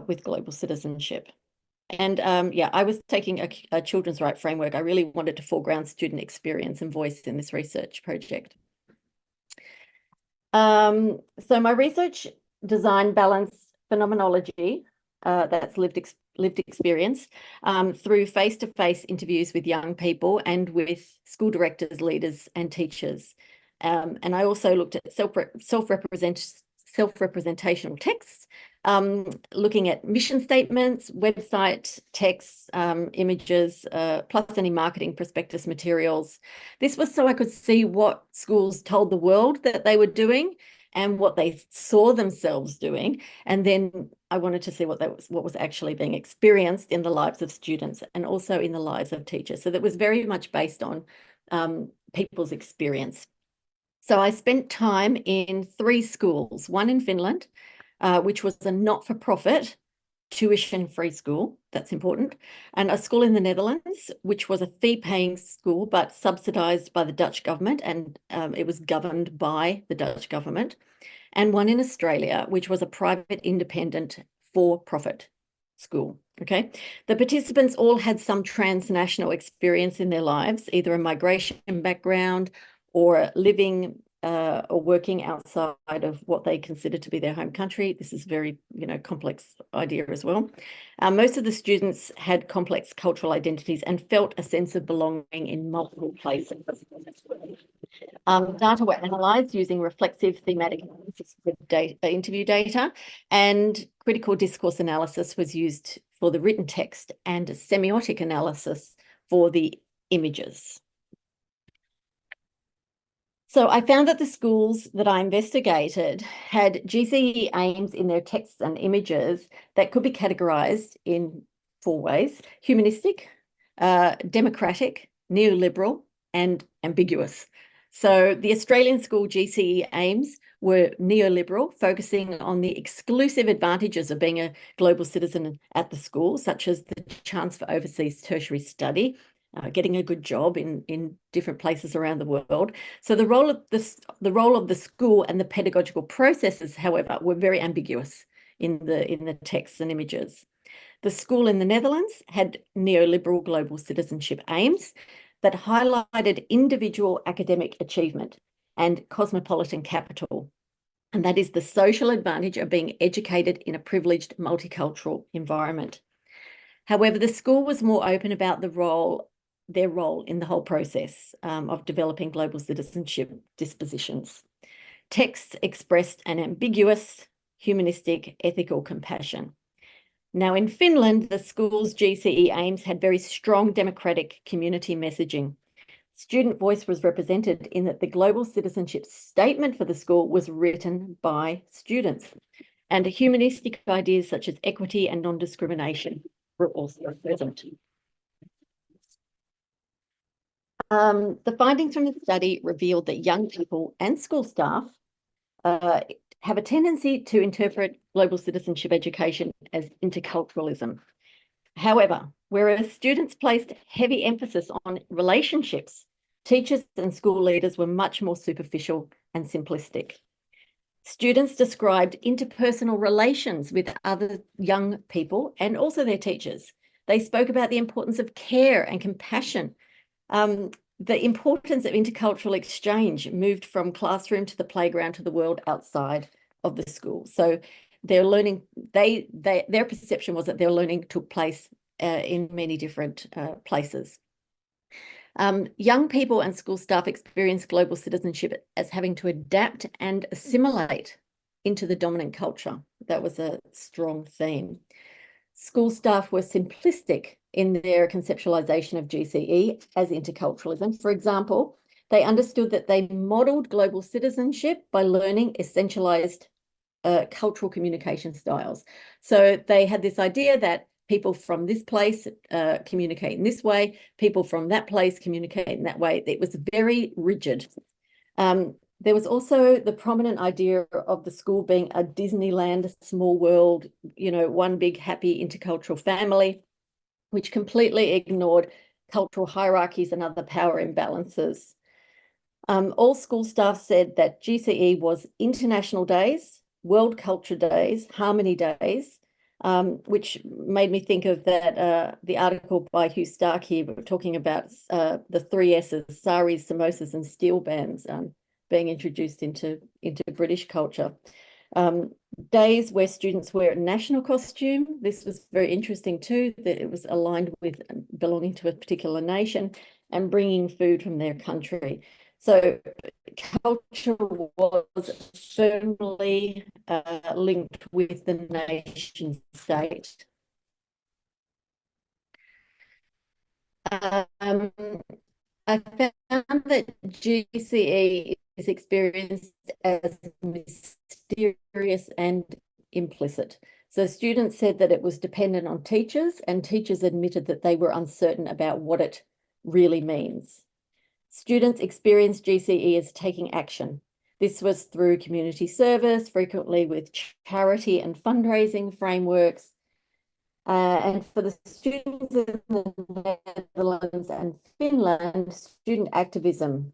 with global citizenship. And yeah, I was taking a children's right framework. I really wanted to foreground student experience and voice in this research project. So my research design balanced phenomenology, that's lived experience, through face-to-face interviews with young people and with school directors, leaders, and teachers. And I also looked at self-representational texts, looking at mission statements, website texts, images, plus any marketing prospectus materials. This was so I could see what schools told the world that they were doing and what they saw themselves doing. And then I wanted to see what was actually being experienced in the lives of students and also in the lives of teachers. So that was very much based on people's experience. So I spent time in 3 schools, one in Finland, which was a not-for-profit tuition-free school, that's important, and a school in the Netherlands, which was a fee-paying school but subsidised by the Dutch government, and it was governed by the Dutch government, and one in Australia, which was a private, independent, for-profit school. Okay, the participants all had some transnational experience in their lives, either a migration background or living or working outside of what they consider to be their home country. This is a very, complex idea as well. Most of the students had complex cultural identities and felt a sense of belonging in multiple places. Data were analysed using reflexive thematic analysis with interview data, and critical discourse analysis was used for the written text and semiotic analysis for the images. So I found that the schools that I investigated had GCE aims in their texts and images that could be categorised in 4 ways: humanistic, democratic, neoliberal, and ambiguous. So the Australian school GCE aims were neoliberal, focusing on the exclusive advantages of being a global citizen at the school, such as the chance for overseas tertiary study, getting a good job in different places around the world. So the role of the school and the pedagogical processes, however, were very ambiguous in the texts and images. The school in the Netherlands had neoliberal global citizenship aims that highlighted individual academic achievement and cosmopolitan capital. And that is the social advantage of being educated in a privileged multicultural environment. However, the school was more open about their role in the whole process of developing global citizenship dispositions. Texts expressed an ambiguous, humanistic, ethical compassion. Now, in Finland, the school's GCE aims had very strong democratic community messaging. Student voice was represented in that the global citizenship statement for the school was written by students, and humanistic ideas such as equity and non-discrimination were also present. The findings from the study revealed that young people and school staff have a tendency to interpret global citizenship education as interculturalism. However, whereas students placed heavy emphasis on relationships, teachers and school leaders were much more superficial and simplistic. Students described interpersonal relations with other young people and also their teachers. They spoke about the importance of care and compassion, The importance of intercultural exchange moved from classroom to the playground to the world outside of the school. So their learning, their perception was that their learning took place in many different places. Young people and school staff experience global citizenship as having to adapt and assimilate into the dominant culture. That was a strong theme. School staff were simplistic in their conceptualization of GCE as interculturalism. For example, they understood that they modeled global citizenship by learning essentialized cultural communication styles. So they had this idea that people from this place communicate in this way, people from that place communicate in that way. It was very rigid. There was also the prominent idea of the school being a Disneyland, small world, you know, one big happy intercultural family, which completely ignored cultural hierarchies and other power imbalances. All school staff said that GCE was International Days, World Culture Days, Harmony Days, which made me think of that the article by Hugh Stark here talking about the 3 S's, saris, samosas and steel bands being introduced into British culture. Days where students wear a national costume. This was very interesting too, that it was aligned with belonging to a particular nation and bringing food from their country. So culture was firmly linked with the nation state. I found that GCE is experienced as mysterious and implicit. So students said that it was dependent on teachers, and teachers admitted that they were uncertain about what it really means. Students experienced GCE as taking action. This was through community service, frequently with charity and fundraising frameworks. And for the students in the Netherlands and Finland, student activism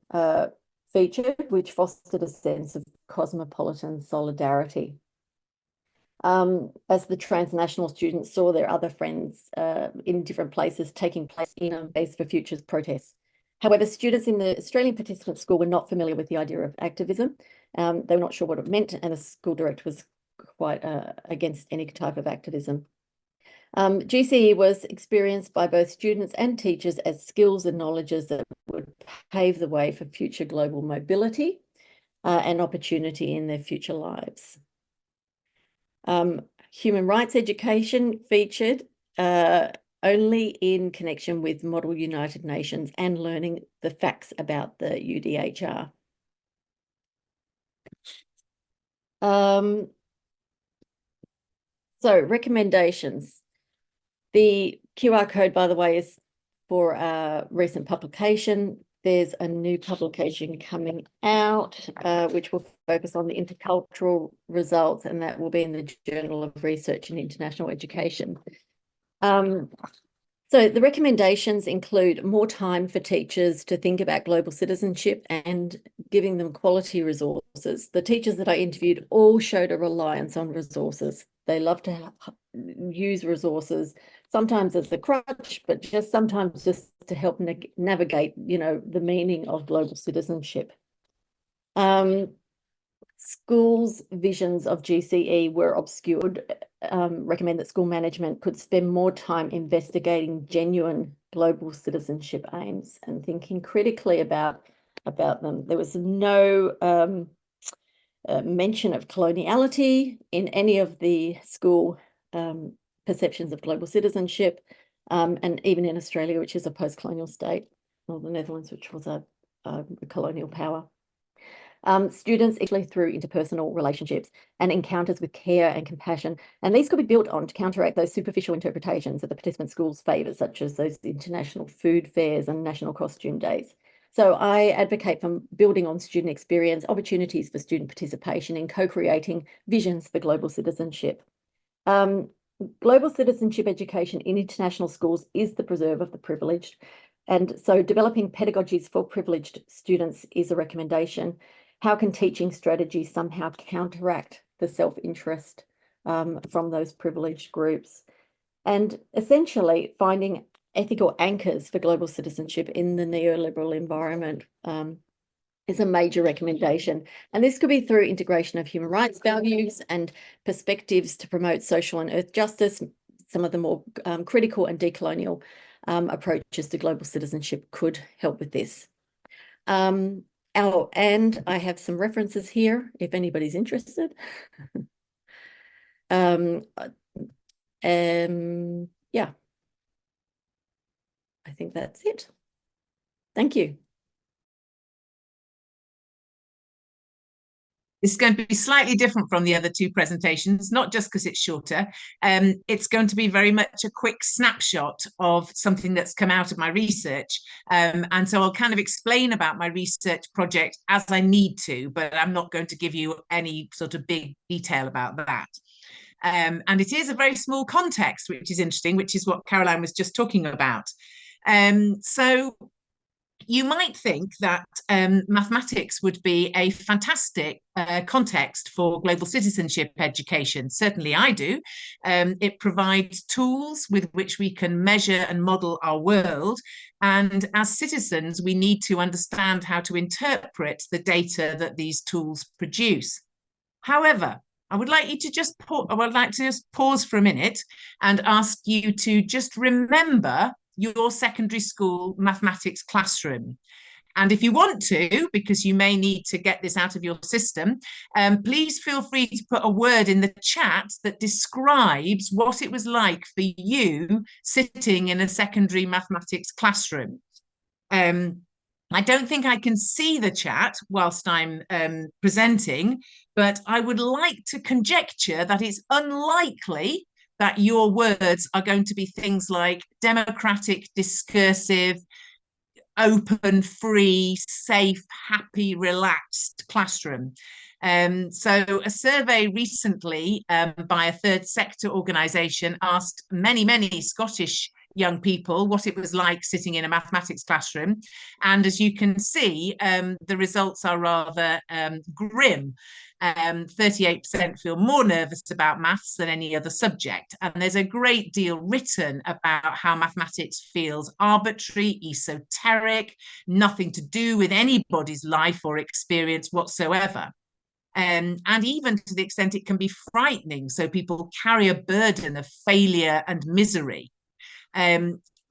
featured, which fostered a sense of cosmopolitan solidarity. As the transnational students saw their other friends in different places taking place in Days for Futures protests. However, students in the Australian participant school were not familiar with the idea of activism. They were not sure what it meant, and the school director was quite against any type of activism. GCE was experienced by both students and teachers as skills and knowledges that would pave the way for future global mobility and opportunity in their future lives. Human rights education featured only in connection with Model United Nations and learning the facts about the UDHR. So recommendations. The QR code, by the way, is for a recent publication. There's a new publication coming out, which will focus on the intercultural results, and that will be in the Journal of Research in International Education. So the recommendations include more time for teachers to think about global citizenship and giving them quality resources. The teachers that I interviewed all showed a reliance on resources. They love to use resources, sometimes as a crutch, but just sometimes just to help navigate, you know, the meaning of global citizenship. Schools' visions of GCE were obscured. Recommend that school management could spend more time investigating genuine global citizenship aims and thinking critically about them. There was no mention of coloniality in any of the school perceptions of global citizenship, and even in Australia, which is a post-colonial state, or the Netherlands, which was a colonial power. Students actually through interpersonal relationships and encounters with care and compassion. And these could be built on to counteract those superficial interpretations that the participant schools favour, such as those international food fairs and national costume days. So I advocate for building on student experience, opportunities for student participation in co-creating visions for global citizenship. Global citizenship education in international schools is the preserve of the privileged. And so developing pedagogies for privileged students is a recommendation. How can teaching strategies somehow counteract the self-interest from those privileged groups? And essentially finding ethical anchors for global citizenship in the neoliberal environment is a major recommendation. And this could be through integration of human rights values and perspectives to promote social and earth justice. Some of the more critical and decolonial approaches to global citizenship could help with this. And I have some references here if anybody's interested. Yeah, I think that's it. Thank you. This is going to be slightly different from the other two presentations, not just because it's shorter. It's going to be very much a quick snapshot of something that's come out of my research. And so I'll kind of explain about my research project as I need to, but I'm not going to give you any sort of big detail about that. And it is a very small context, which is interesting, which is what Caroline was just talking about. So you might think that mathematics would be a fantastic context for global citizenship education. Certainly I do. It provides tools with which we can measure and model our world. And as citizens, we need to understand how to interpret the data that these tools produce. However, I would like to just pause for a minute and ask you to just remember your secondary school mathematics classroom. And if you want to, because you may need to get this out of your system, please feel free to put a word in the chat that describes what it was like for you sitting in a secondary mathematics classroom. I don't think I can see the chat whilst I'm presenting, but I would like to conjecture that it's unlikely that your words are going to be things like democratic, discursive, open, free, safe, happy, relaxed classroom. So a survey recently by a third sector organisation asked many Scottish young people what it was like sitting in a mathematics classroom. And as you can see, the results are rather grim. 38% feel more nervous about maths than any other subject. And there's a great deal written about how mathematics feels arbitrary, esoteric, nothing to do with anybody's life or experience whatsoever. And even to the extent it can be frightening. So people carry a burden of failure and misery.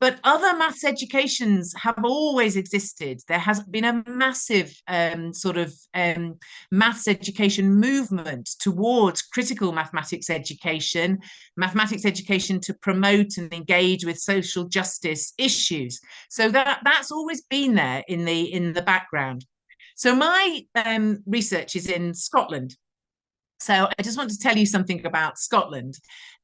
But other maths educations have always existed. There has been a massive maths education movement towards critical mathematics education to promote and engage with social justice issues. So that's always been there in the background. So my research is in Scotland. So I just want to tell you something about Scotland.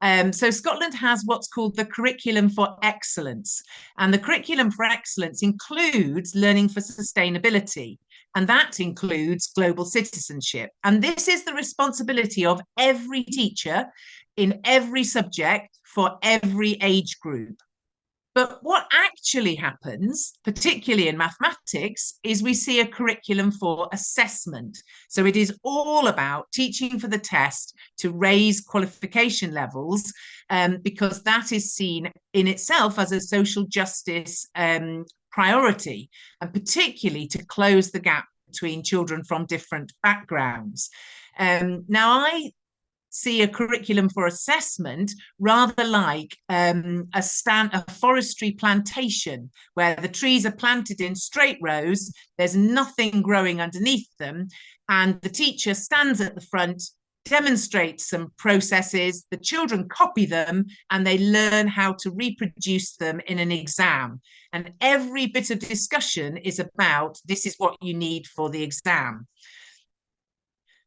So Scotland has what's called the Curriculum for Excellence. And the Curriculum for Excellence includes learning for sustainability. And that includes global citizenship. And this is the responsibility of every teacher in every subject for every age group. But what actually happens, particularly in mathematics, is we see a curriculum for assessment. So it is all about teaching for the test to raise qualification levels, because that is seen in itself as a social justice priority, and particularly to close the gap between children from different backgrounds. Now, I see a curriculum for assessment rather like a forestry plantation where the trees are planted in straight rows, there's nothing growing underneath them, and the teacher stands at the front, demonstrates some processes, the children copy them, and they learn how to reproduce them in an exam. And every bit of discussion is about, this is what you need for the exam.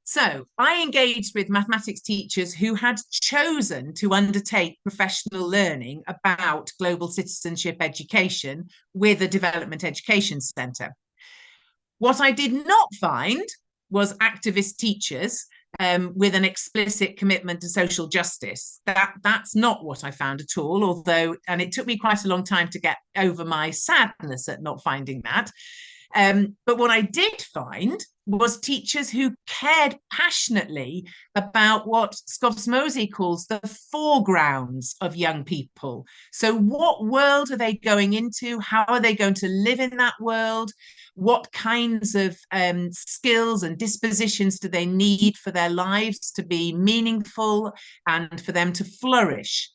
So I engaged with mathematics teachers who had chosen to undertake professional learning about global citizenship education with a development education centre. What I did not find was activist teachers with an explicit commitment to social justice. That's not what I found at all, although, and it took me quite a long time to get over my sadness at not finding that. But what I did find was teachers who cared passionately about what Skov-Mosey calls the foregrounds of young people. So what world are they going into? How are they going to live in that world? What kinds of skills and dispositions do they need for their lives to be meaningful and for them to flourish?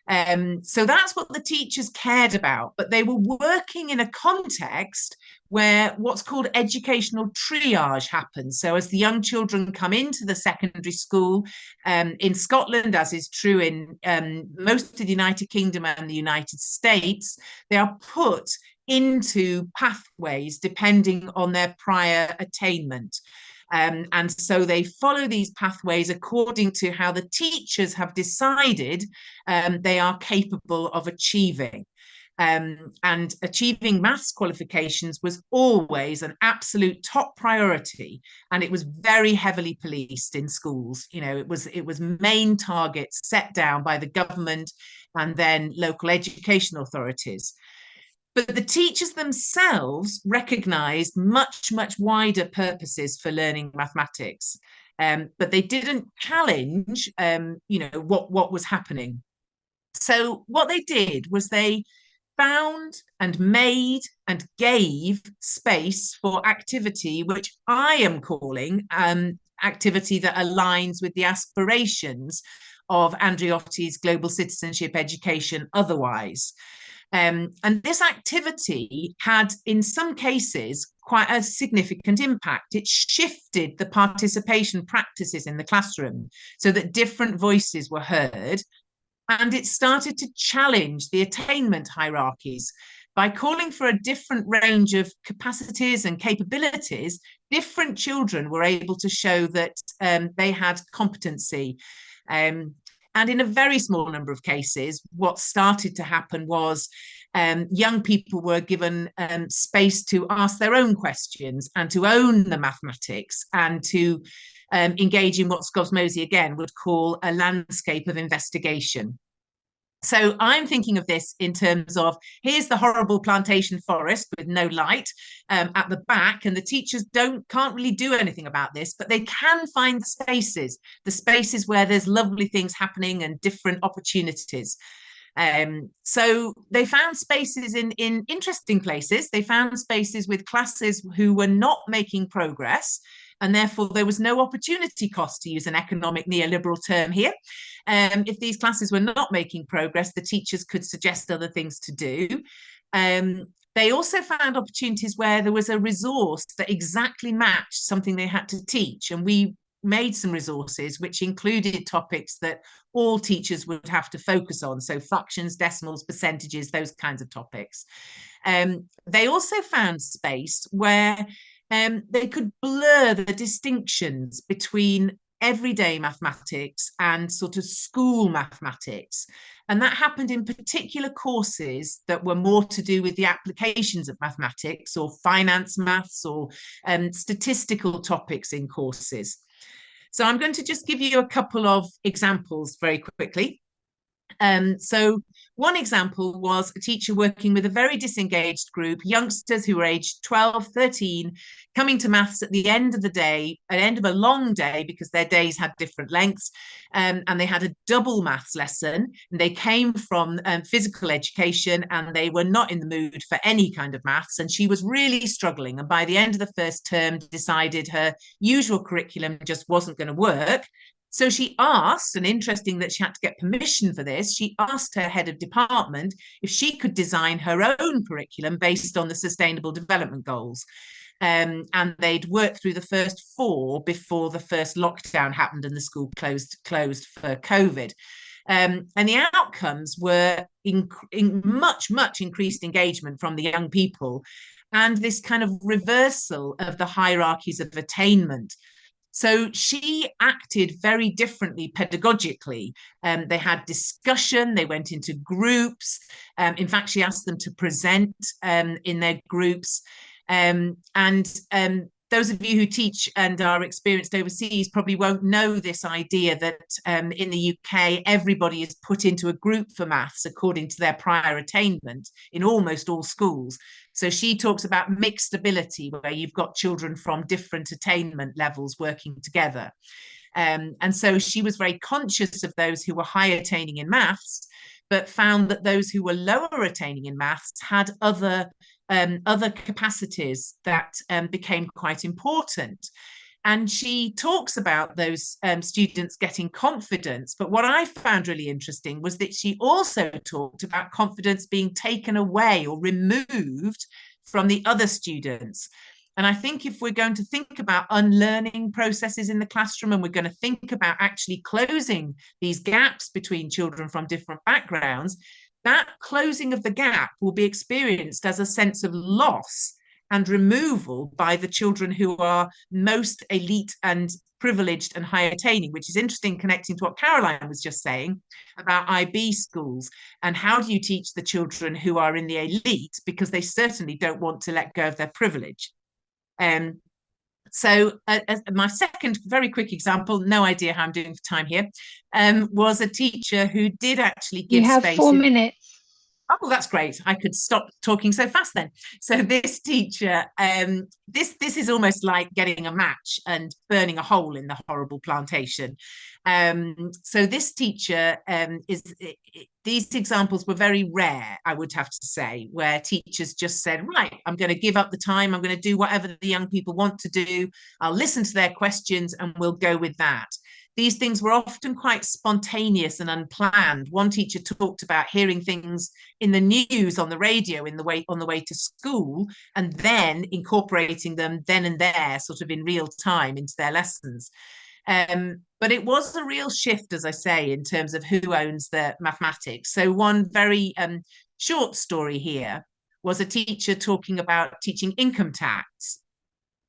So that's what the teachers cared about, but they were working in a context where what's called educational triage happens. So as the young children come into the secondary school, in Scotland, as is true in most of the United Kingdom and the United States, they are put into pathways depending on their prior attainment. And so they follow these pathways according to how the teachers have decided they are capable of achieving. And achieving maths qualifications was always an absolute top priority, and it was very heavily policed in schools. You know, it was main targets set down by the government and then local education authorities. But the teachers themselves recognised much, much wider purposes for learning mathematics, but they didn't challenge, you know, what was happening. So what they did was they found and made and gave space for activity, which I am calling activity that aligns with the aspirations of Andreotti's global citizenship education otherwise. And this activity had, in some cases, quite a significant impact. It shifted the participation practices in the classroom so that different voices were heard, and it started to challenge the attainment hierarchies. By calling for a different range of capacities and capabilities, different children were able to show that they had competency. And in a very small number of cases, what started to happen was young people were given space to ask their own questions and to own the mathematics and to engage in what Skov-Mosey again would call a landscape of investigation. So I'm thinking of this in terms of, here's the horrible plantation forest with no light at the back, and the teachers can't really do anything about this, but they can find the spaces where there's lovely things happening and different opportunities. So they found spaces in interesting places. They found spaces with classes who were not making progress, and therefore there was no opportunity cost, to use an economic neoliberal term here. If these classes were not making progress, the teachers could suggest other things to do. They also found opportunities where there was a resource that exactly matched something they had to teach, and we made some resources which included topics that all teachers would have to focus on, so fractions, decimals, percentages, those kinds of topics. They also found space where they could blur the distinctions between everyday mathematics and sort of school mathematics. And that happened in particular courses that were more to do with the applications of mathematics, or finance maths, or statistical topics in courses. So I'm going to just give you a couple of examples very quickly. So one example was a teacher working with a very disengaged group, youngsters who were aged 12, 13, coming to maths at the end of the day, at the end of a long day, because their days had different lengths, and they had a double maths lesson, and they came from physical education, and they were not in the mood for any kind of maths, and she was really struggling, and by the end of the first term decided her usual curriculum just wasn't going to work. So she asked, and interesting that she had to get permission for this, she asked her head of department if she could design her own curriculum based on the Sustainable Development Goals. And they'd worked through the first 4 before the first lockdown happened and the school closed for COVID. And the outcomes were much increased engagement from the young people, and this kind of reversal of the hierarchies of attainment. So she acted very differently pedagogically. They had discussion, they went into groups. In fact, she asked them to present in their groups. And those of you who teach and are experienced overseas probably won't know this idea that in the UK, everybody is put into a group for maths according to their prior attainment in almost all schools. So she talks about mixed ability, where you've got children from different attainment levels working together. And so she was very conscious of those who were high attaining in maths, but found that those who were lower attaining in maths had other capacities that became quite important. And she talks about those students getting confidence. But what I found really interesting was that she also talked about confidence being taken away or removed from the other students. And I think if we're going to think about unlearning processes in the classroom, and we're going to think about actually closing these gaps between children from different backgrounds, that closing of the gap will be experienced as a sense of loss and removal by the children who are most elite and privileged and high attaining, which is interesting, connecting to what Caroline was just saying about IB schools. And how do you teach the children who are in the elite, because they certainly don't want to let go of their privilege? So my second very quick example, no idea how I'm doing for time here, was a teacher who did actually give space. You have 4 minutes. Oh, that's great. I could stop talking so fast then. So this teacher, this is almost like getting a match and burning a hole in the horrible plantation. So this teacher these examples were very rare, I would have to say, where teachers just said, right, I'm going to give up the time. I'm going to do whatever the young people want to do. I'll listen to their questions and we'll go with that. These things were often quite spontaneous and unplanned. One teacher talked about hearing things in the news, on the radio, on the way to school, and then incorporating them then and there, sort of in real time, into their lessons. But it was a real shift, as I say, in terms of who owns the mathematics. So one very short story here was a teacher talking about teaching income tax,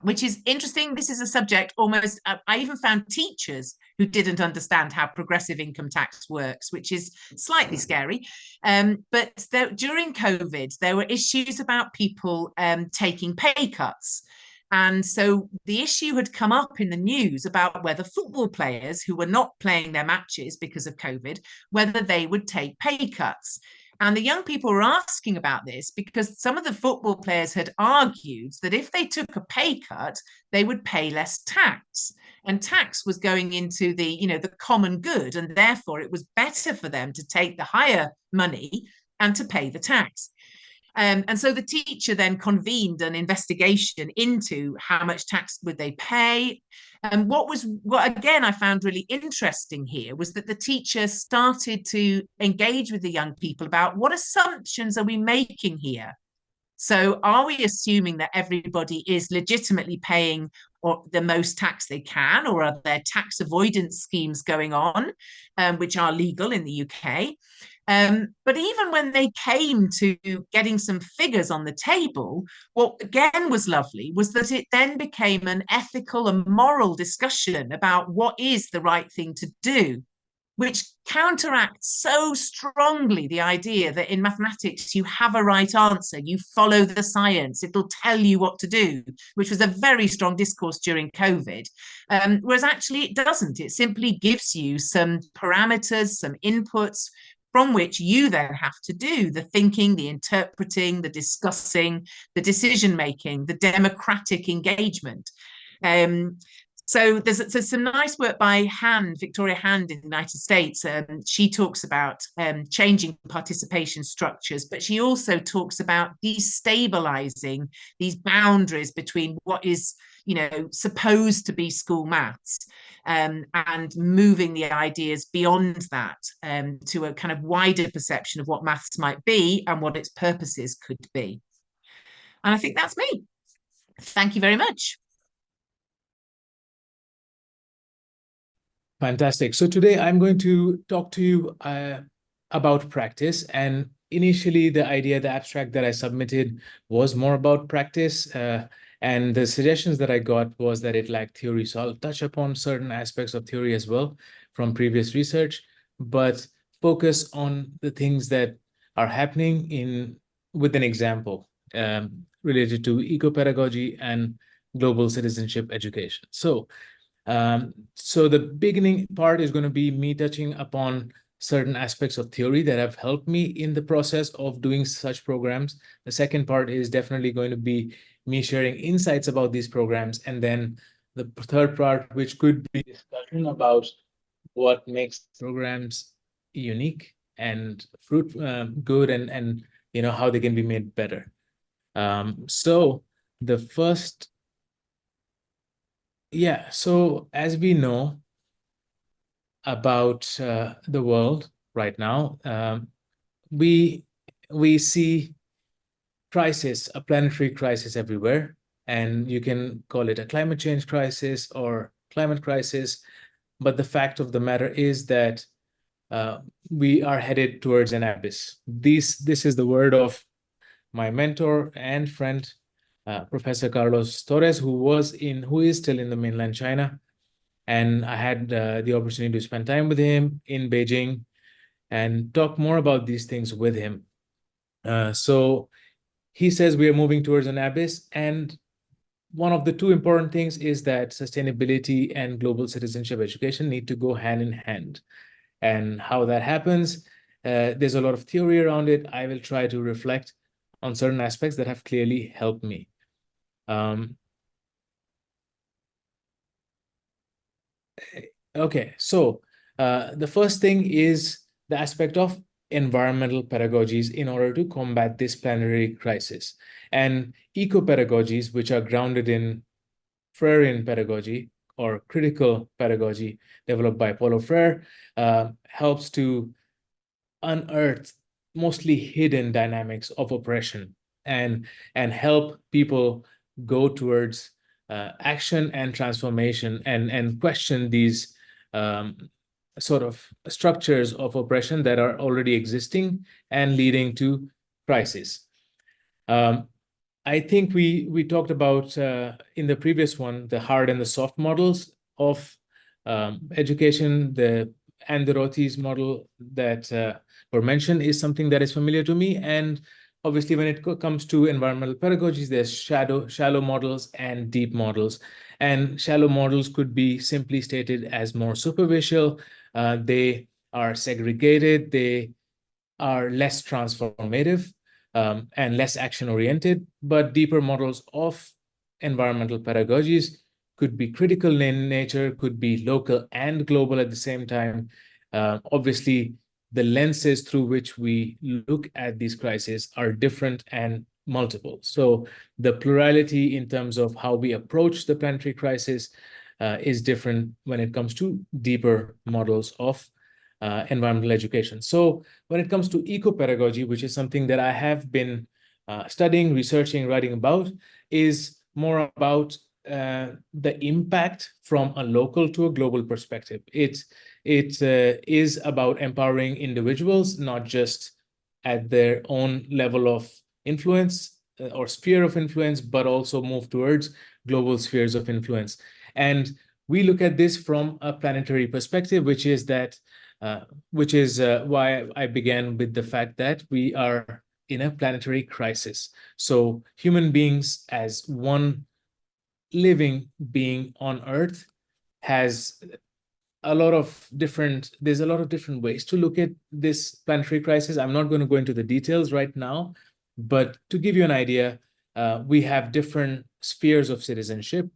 which is interesting. This is a subject almost, I even found teachers who didn't understand how progressive income tax works, which is slightly scary. But during COVID, there were issues about people taking pay cuts. And so the issue had come up in the news about whether football players who were not playing their matches because of COVID, whether they would take pay cuts. And the young people were asking about this because some of the football players had argued that if they took a pay cut, they would pay less tax. And tax was going into the common good. And therefore, it was better for them to take the higher money and to pay the tax. And so the teacher then convened an investigation into how much tax would they pay. And what again I found really interesting here was that the teacher started to engage with the young people about what assumptions are we making here. So are we assuming that everybody is legitimately paying or the most tax they can, or are there tax avoidance schemes going on, which are legal in the UK? But even when they came to getting some figures on the table, what again was lovely was that it then became an ethical and moral discussion about what is the right thing to do, which counteracts so strongly the idea that in mathematics you have a right answer, you follow the science, it'll tell you what to do, which was a very strong discourse during COVID. Whereas actually it doesn't. It simply gives you some parameters, some inputs, from which you then have to do the thinking, the interpreting, the discussing, the decision-making, the democratic engagement. So there's some nice work by Victoria Hand in the United States. She talks about changing participation structures, but she also talks about destabilizing these boundaries between what is, supposed to be school maths, and moving the ideas beyond that to a kind of wider perception of what maths might be and what its purposes could be. And I think that's me. Thank you very much. Fantastic. So today I'm going to talk to you about practice. And initially the abstract that I submitted was more about practice. And the suggestions that I got was that it lacked theory. So I'll touch upon certain aspects of theory as well from previous research, but focus on the things that are happening with an example related to eco-pedagogy and global citizenship education. So the beginning part is going to be me touching upon certain aspects of theory that have helped me in the process of doing such programs. The second part is definitely going to be me sharing insights about these programs. And then the third part, which could be discussion about what makes programs unique and good, and how they can be made better. So the first, so as we know about the world right now, we see crisis, a planetary crisis everywhere, and you can call it a climate change crisis or climate crisis. But the fact of the matter is that we are headed towards an abyss. This is the word of my mentor and friend, Professor Carlos Torres, who is still in the mainland China. And I had the opportunity to spend time with him in Beijing and talk more about these things with him. So he says we are moving towards an abyss. And one of the two important things is that sustainability and global citizenship education need to go hand in hand. And how that happens, there's a lot of theory around it. I will try to reflect on certain aspects that have clearly helped me. Okay, so the first thing is the aspect of environmental pedagogies in order to combat this planetary crisis. And eco-pedagogies, which are grounded in Freirean pedagogy or critical pedagogy developed by Paulo Freire, helps to unearth mostly hidden dynamics of oppression and help people go towards action and transformation and question these sort of structures of oppression that are already existing and leading to crisis. I think we talked about in the previous one, the hard and the soft models of education. The Rothy's model that were mentioned is something that is familiar to me. And obviously, when it comes to environmental pedagogies, there's shallow models and deep models. And shallow models could be simply stated as more superficial. They are segregated. They are less transformative and less action-oriented. But deeper models of environmental pedagogies could be critical in nature, could be local and global at the same time. Obviously, the lenses through which we look at these crises are different and multiple. So the plurality in terms of how we approach the planetary crisis is different when it comes to deeper models of environmental education. So when it comes to eco-pedagogy, which is something that I have been studying, researching, writing about, is more about the impact from a local to a global perspective. It is about empowering individuals, not just at their own level of influence or sphere of influence, but also move towards global spheres of influence. And we look at this from a planetary perspective, which is why I began with the fact that we are in a planetary crisis. So human beings as one living being on Earth there's a lot of different ways to look at this planetary crisis. I'm not going to go into the details right now, but to give you an idea, we have different spheres of citizenship,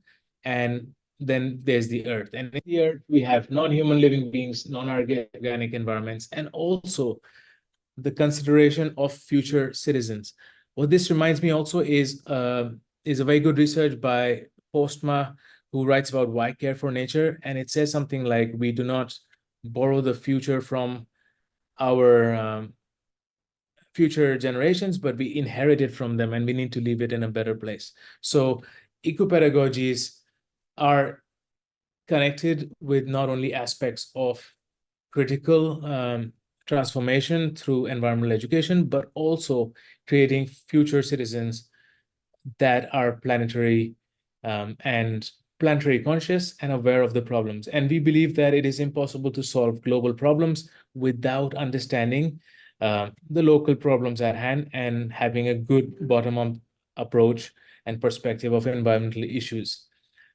and then there's the Earth. And in the Earth, we have non-human living beings, non-organic environments, and also the consideration of future citizens. What this reminds me also is a very good research by Postma, who writes about why care for nature. And it says something like, we do not borrow the future from our future generations, but we inherit it from them, and we need to leave it in a better place. So eco-pedagogies are connected with not only aspects of critical transformation through environmental education, but also creating future citizens that are planetary and planetary conscious and aware of the problems. And we believe that it is impossible to solve global problems without understanding the local problems at hand and having a good bottom-up approach and perspective of environmental issues.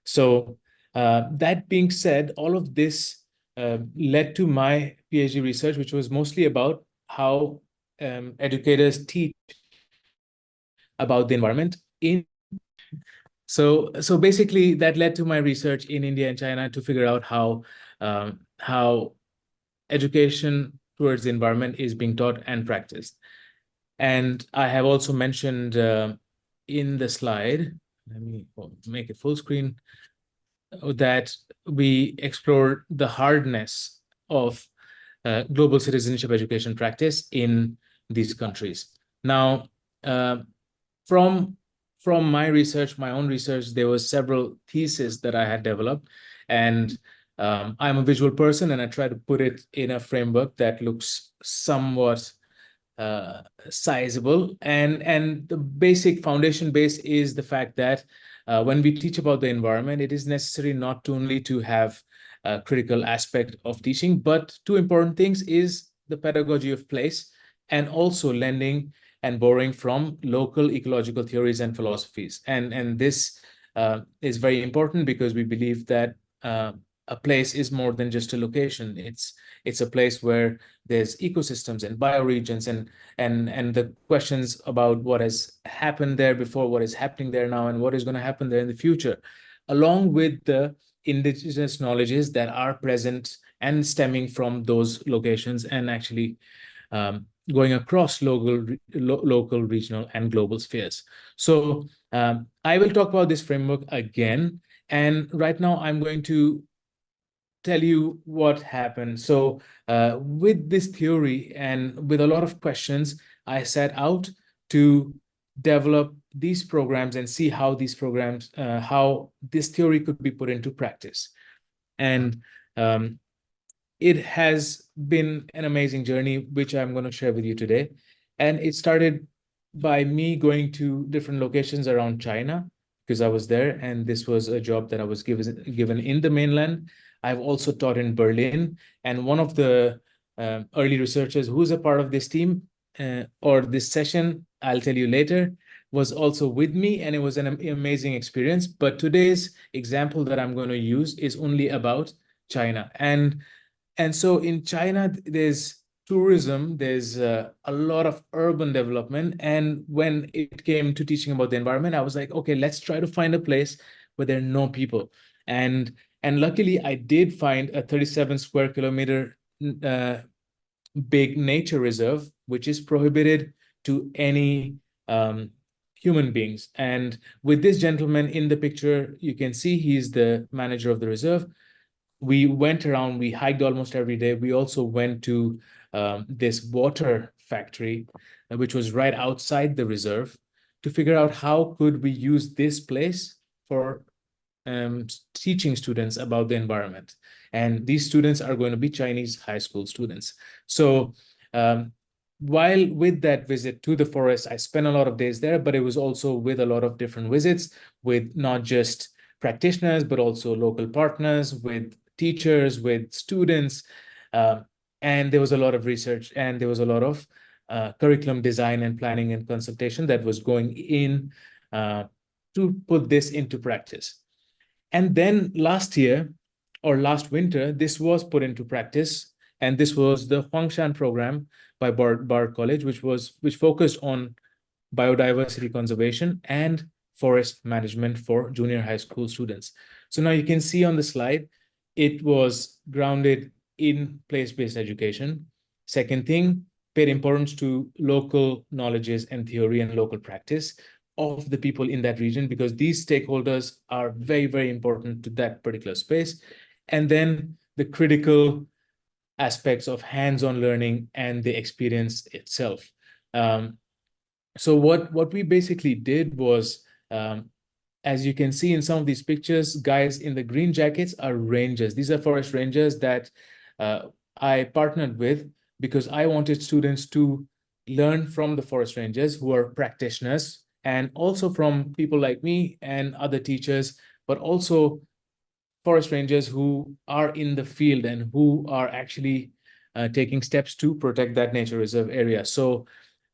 So that being said, all of this led to my PhD research, which was mostly about how educators teach about the environment so basically that led to my research in India and China to figure out how education towards the environment is being taught and practiced. And I have also mentioned in the slide, let me make it full screen, that we explored the hardness of global citizenship education practice in these countries. Now, from my research, my own research, there was several theses that I had developed, and I'm a visual person, and I try to put it in a framework that looks somewhat sizable. And the basic foundation base is the fact that when we teach about the environment, it is necessary not only to have a critical aspect of teaching, but two important things is the pedagogy of place and also lending and borrowing from local ecological theories and philosophies. And this is very important because we believe that a place is more than just a location. It's a place where there's ecosystems and bioregions and the questions about what has happened there before, what is happening there now, and what is going to happen there in the future, along with the indigenous knowledges that are present and stemming from those locations and actually going across local, regional, and global spheres. So I will talk about this framework again. And right now I'm going to tell you what happened. So with this theory and with a lot of questions, I set out to develop these programs and see how these programs, how this theory could be put into practice. And it has been an amazing journey, which I'm going to share with you today. And it started by me going to different locations around China because I was there, and this was a job that I was given in the mainland. I've also taught in Berlin, and one of the early researchers who's a part of this team or this session, I'll tell you later, was also with me, and it was an amazing experience. But today's example that I'm going to use is only about China. And so in China, there's tourism, there's a lot of urban development. And when it came to teaching about the environment, I was like, okay, let's try to find a place where there are no people. And luckily, I did find a 37 square kilometer big nature reserve, which is prohibited to any human beings. And with this gentleman in the picture, you can see he's the manager of the reserve. We went around, we hiked almost every day. We also went to this water factory, which was right outside the reserve, to figure out how could we use this place for teaching students about the environment. And these students are going to be Chinese high school students. So while with that visit to the forest, I spent a lot of days there, but it was also with a lot of different visits with not just practitioners, but also local partners, with teachers, with students. And there was a lot of research, and there was a lot of curriculum design and planning and consultation that was going in to put this into practice. And then last year or last winter, this was put into practice. And this was the Huangshan program by Bard College, which focused on biodiversity conservation and forest management for junior high school students. So now you can see on the slide, it was grounded in place-based education. Second thing, paid importance to local knowledges and theory and local practice of the people in that region, because these stakeholders are very, very important to that particular space. And then the critical aspects of hands-on learning and the experience itself. So what we basically did was, as you can see in some of these pictures, guys in the green jackets are rangers. These are forest rangers that I partnered with because I wanted students to learn from the forest rangers who are practitioners, and also from people like me and other teachers, but also forest rangers who are in the field and who are actually taking steps to protect that nature reserve area. So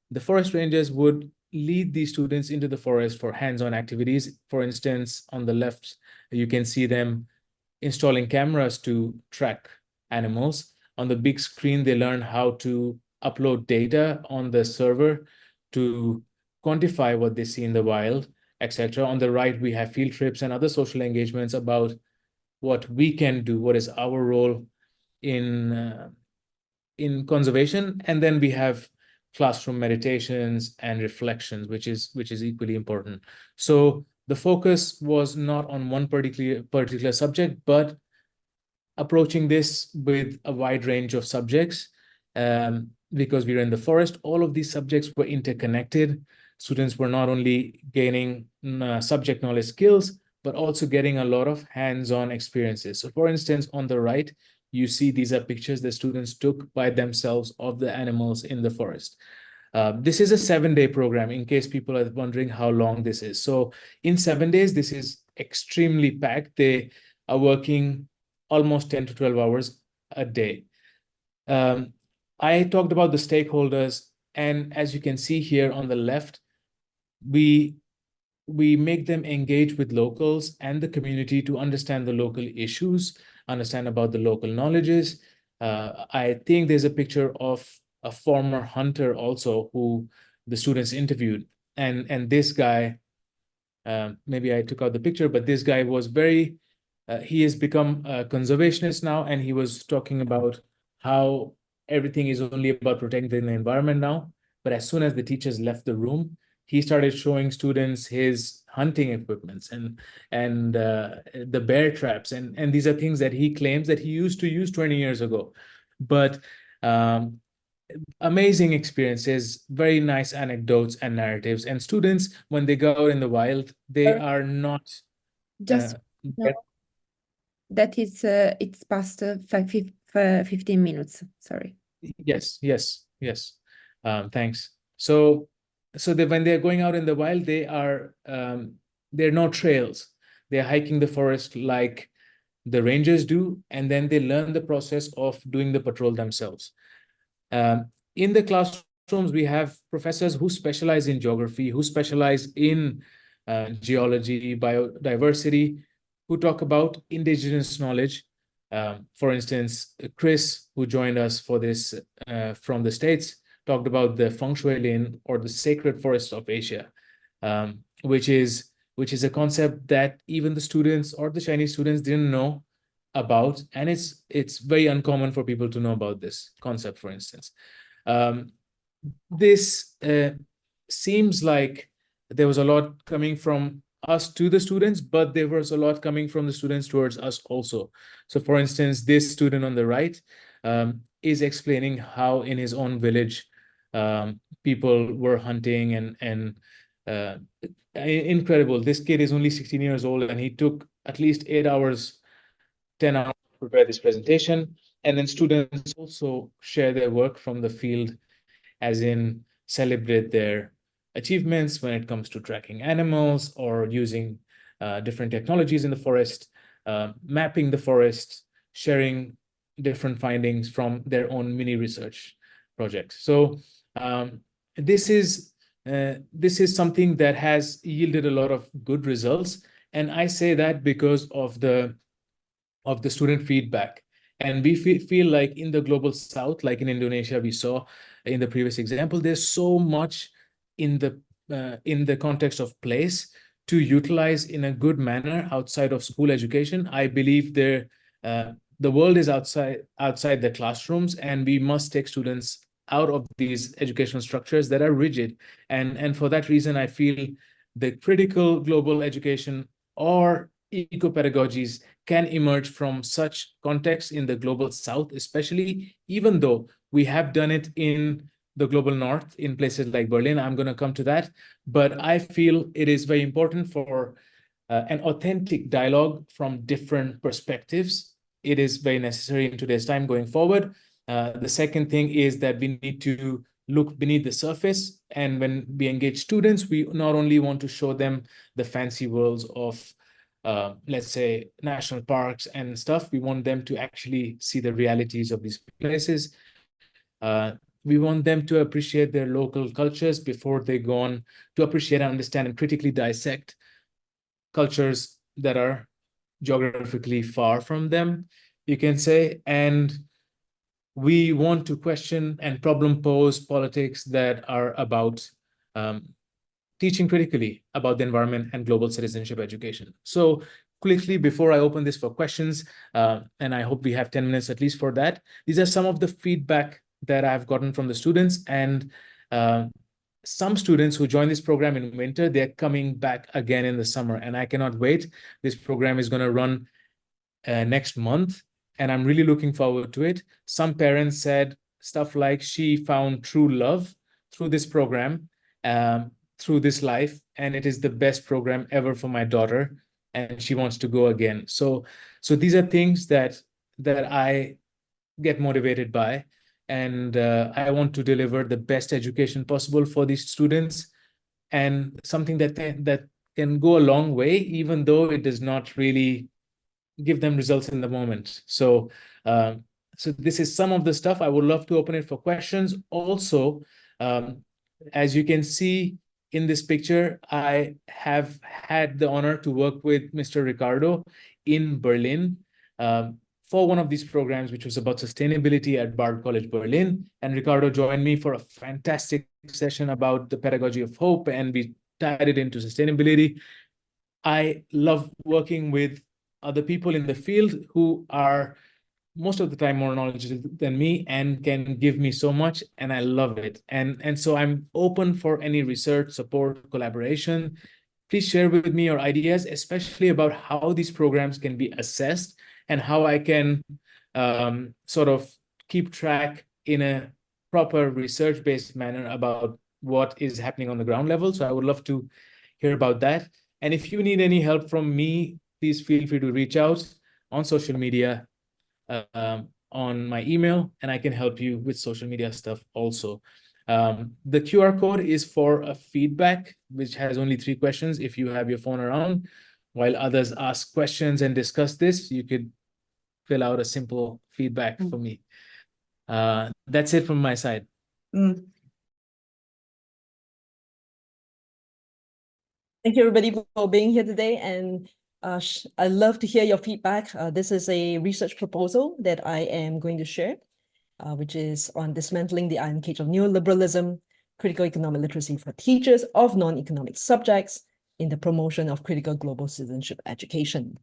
the forest rangers would lead these students into the forest for hands-on activities. For instance, on the left, you can see them installing cameras to track animals. On the big screen, they learn how to upload data on the server to quantify what they see in the wild, etc. On the right, we have field trips and other social engagements about what we can do, what is our role in conservation. And then we have classroom meditations and reflections, which is equally important. So the focus was not on one particular subject, but approaching this with a wide range of subjects. Because we were in the forest, all of these subjects were interconnected. Students were not only gaining subject knowledge skills, but also getting a lot of hands-on experiences. So for instance, on the right, you see these are pictures the students took by themselves of the animals in the forest. This is a 7-day program, in case people are wondering how long this is. So in 7 days, this is extremely packed. They are working almost 10 to 12 hours a day. I talked about the stakeholders, and as you can see here on the left, we make them engage with locals and the community to understand the local issues, understand about the local knowledges. I think there's a picture of a former hunter also who the students interviewed. And this guy, maybe I took out the picture, but this guy was very, he has become a conservationist now, and he was talking about how everything is only about protecting the environment now. But as soon as the teachers left the room, he started showing students his hunting equipments and the bear traps. And these are things that he claims that he used to use 20 years ago. But amazing experiences, very nice anecdotes and narratives. And students, when they go out in the wild, they are not... Just that is it's past 15 minutes. Sorry. Yes. Thanks. So when they're going out in the wild, they are there are no trails. They're hiking the forest like the rangers do, and then they learn the process of doing the patrol themselves. In the classrooms, we have professors who specialize in geography, who specialize in geology, biodiversity, who talk about indigenous knowledge. For instance, Chris, who joined us for this from the States, talked about the feng shui lin, or the sacred forests of Asia, which is a concept that even the students or the Chinese students didn't know about, and it's very uncommon for people to know about this concept. For instance, this seems like there was a lot coming from us to the students, but there was a lot coming from the students towards us also. So for instance, this student on the right is explaining how in his own village people were hunting, and incredible. This kid is only 16 years old, and he took at least 8 hours, 10 hours to prepare this presentation. And then students also share their work from the field, as in celebrate their achievements when it comes to tracking animals or using different technologies in the forest, mapping the forest, sharing different findings from their own mini research projects. So this is something that has yielded a lot of good results, and I say that because of the student feedback. And we feel like in the global south, like in Indonesia, we saw in the previous example, there's so much in the context of place to utilize in a good manner outside of school education. I believe the world is outside the classrooms, and we must take students out of these educational structures that are rigid. And for that reason, I feel the critical global education or eco-pedagogies can emerge from such contexts in the global south, especially, even though we have done it in the global north in places like Berlin. I'm going to come to that. But I feel it is very important for an authentic dialogue from different perspectives. It is very necessary in today's time going forward. The second thing is that we need to look beneath the surface. And when we engage students, we not only want to show them the fancy worlds of, let's say, national parks and stuff, we want them to actually see the realities of these places. We want them to appreciate their local cultures before they go on to appreciate and understand and critically dissect cultures that are geographically far from them, you can say. And we want to question and problem pose politics that are about teaching critically about the environment and global citizenship education. So quickly, before I open this for questions, and I hope we have 10 minutes at least for that, these are some of the feedback that I've gotten from the students. And some students who join this program in winter, they're coming back again in the summer, and I cannot wait. This program is going to run next month, and I'm really looking forward to it. Some parents said stuff like she found true love through this program, through this life, and it is the best program ever for my daughter, and she wants to go again. So these are things that I get motivated by, and I want to deliver the best education possible for these students, and something that can go a long way, even though it does not really give them results in the moment. So this is some of the stuff. I would love to open it for questions. Also, as you can see in this picture, I have had the honor to work with Mr. Ricardo in Berlin for one of these programs, which was about sustainability at Bard College Berlin. And Ricardo joined me for a fantastic session about the pedagogy of hope, and we tied it into sustainability. I love working with other people in the field who are most of the time more knowledgeable than me and can give me so much, and I love it. And so I'm open for any research, support, collaboration. Please share with me your ideas, especially about how these programs can be assessed and how I can sort of keep track in a proper research-based manner about what is happening on the ground level. So I would love to hear about that. And if you need any help from me, please feel free to reach out on social media, on my email, and I can help you with social media stuff also. The QR code is for a feedback, which has only 3 questions. If you have your phone around, while others ask questions and discuss this, you could fill out a simple feedback for me. That's it from my side. Thank you, everybody, for being here today. And I'd love to hear your feedback. This is a research proposal that I am going to share, which is on dismantling the iron cage of neoliberalism, critical economic literacy for teachers of non-economic subjects in the promotion of critical global citizenship education.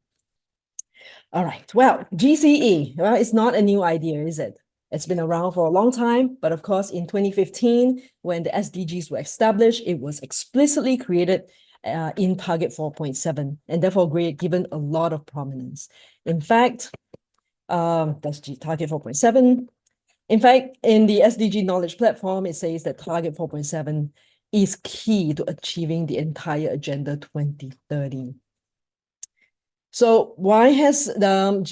All right, well, GCE, well, it's not a new idea, is it? It's been around for a long time, but of course, in 2015, when the SDGs were established, it was explicitly created in Target 4.7, and therefore given a lot of prominence. In fact, that's Target 4.7. In fact, in the SDG Knowledge Platform, it says that Target 4.7 is key to achieving the entire Agenda 2030. So why has the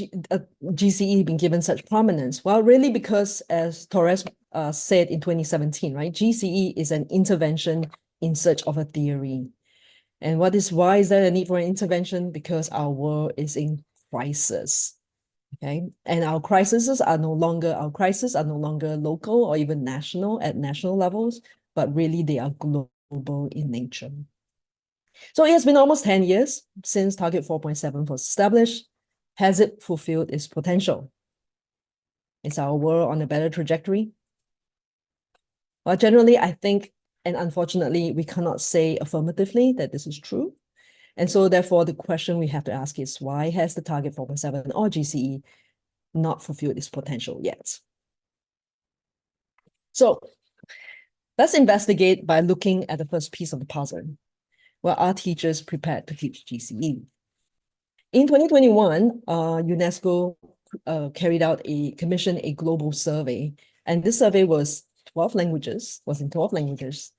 GCE been given such prominence? Well, really because, as Torres said in 2017, right, GCE is an intervention in search of a theory. And why is there a need for an intervention? Because our world is in crisis, okay? And our crises are no longer local or even national at national levels, but really they are global in nature. So it has been almost 10 years since Target 4.7 was established. Has it fulfilled its potential? Is our world on a better trajectory? Well, generally, I think, and unfortunately, we cannot say affirmatively that this is true. And so therefore, the question we have to ask is, why has the Target 4.7 or GCE not fulfilled its potential yet? So let's investigate by looking at the first piece of the puzzle. Well, are teachers prepared to teach GCE? In 2021, UNESCO commissioned a global survey, and this survey was in 12 languages,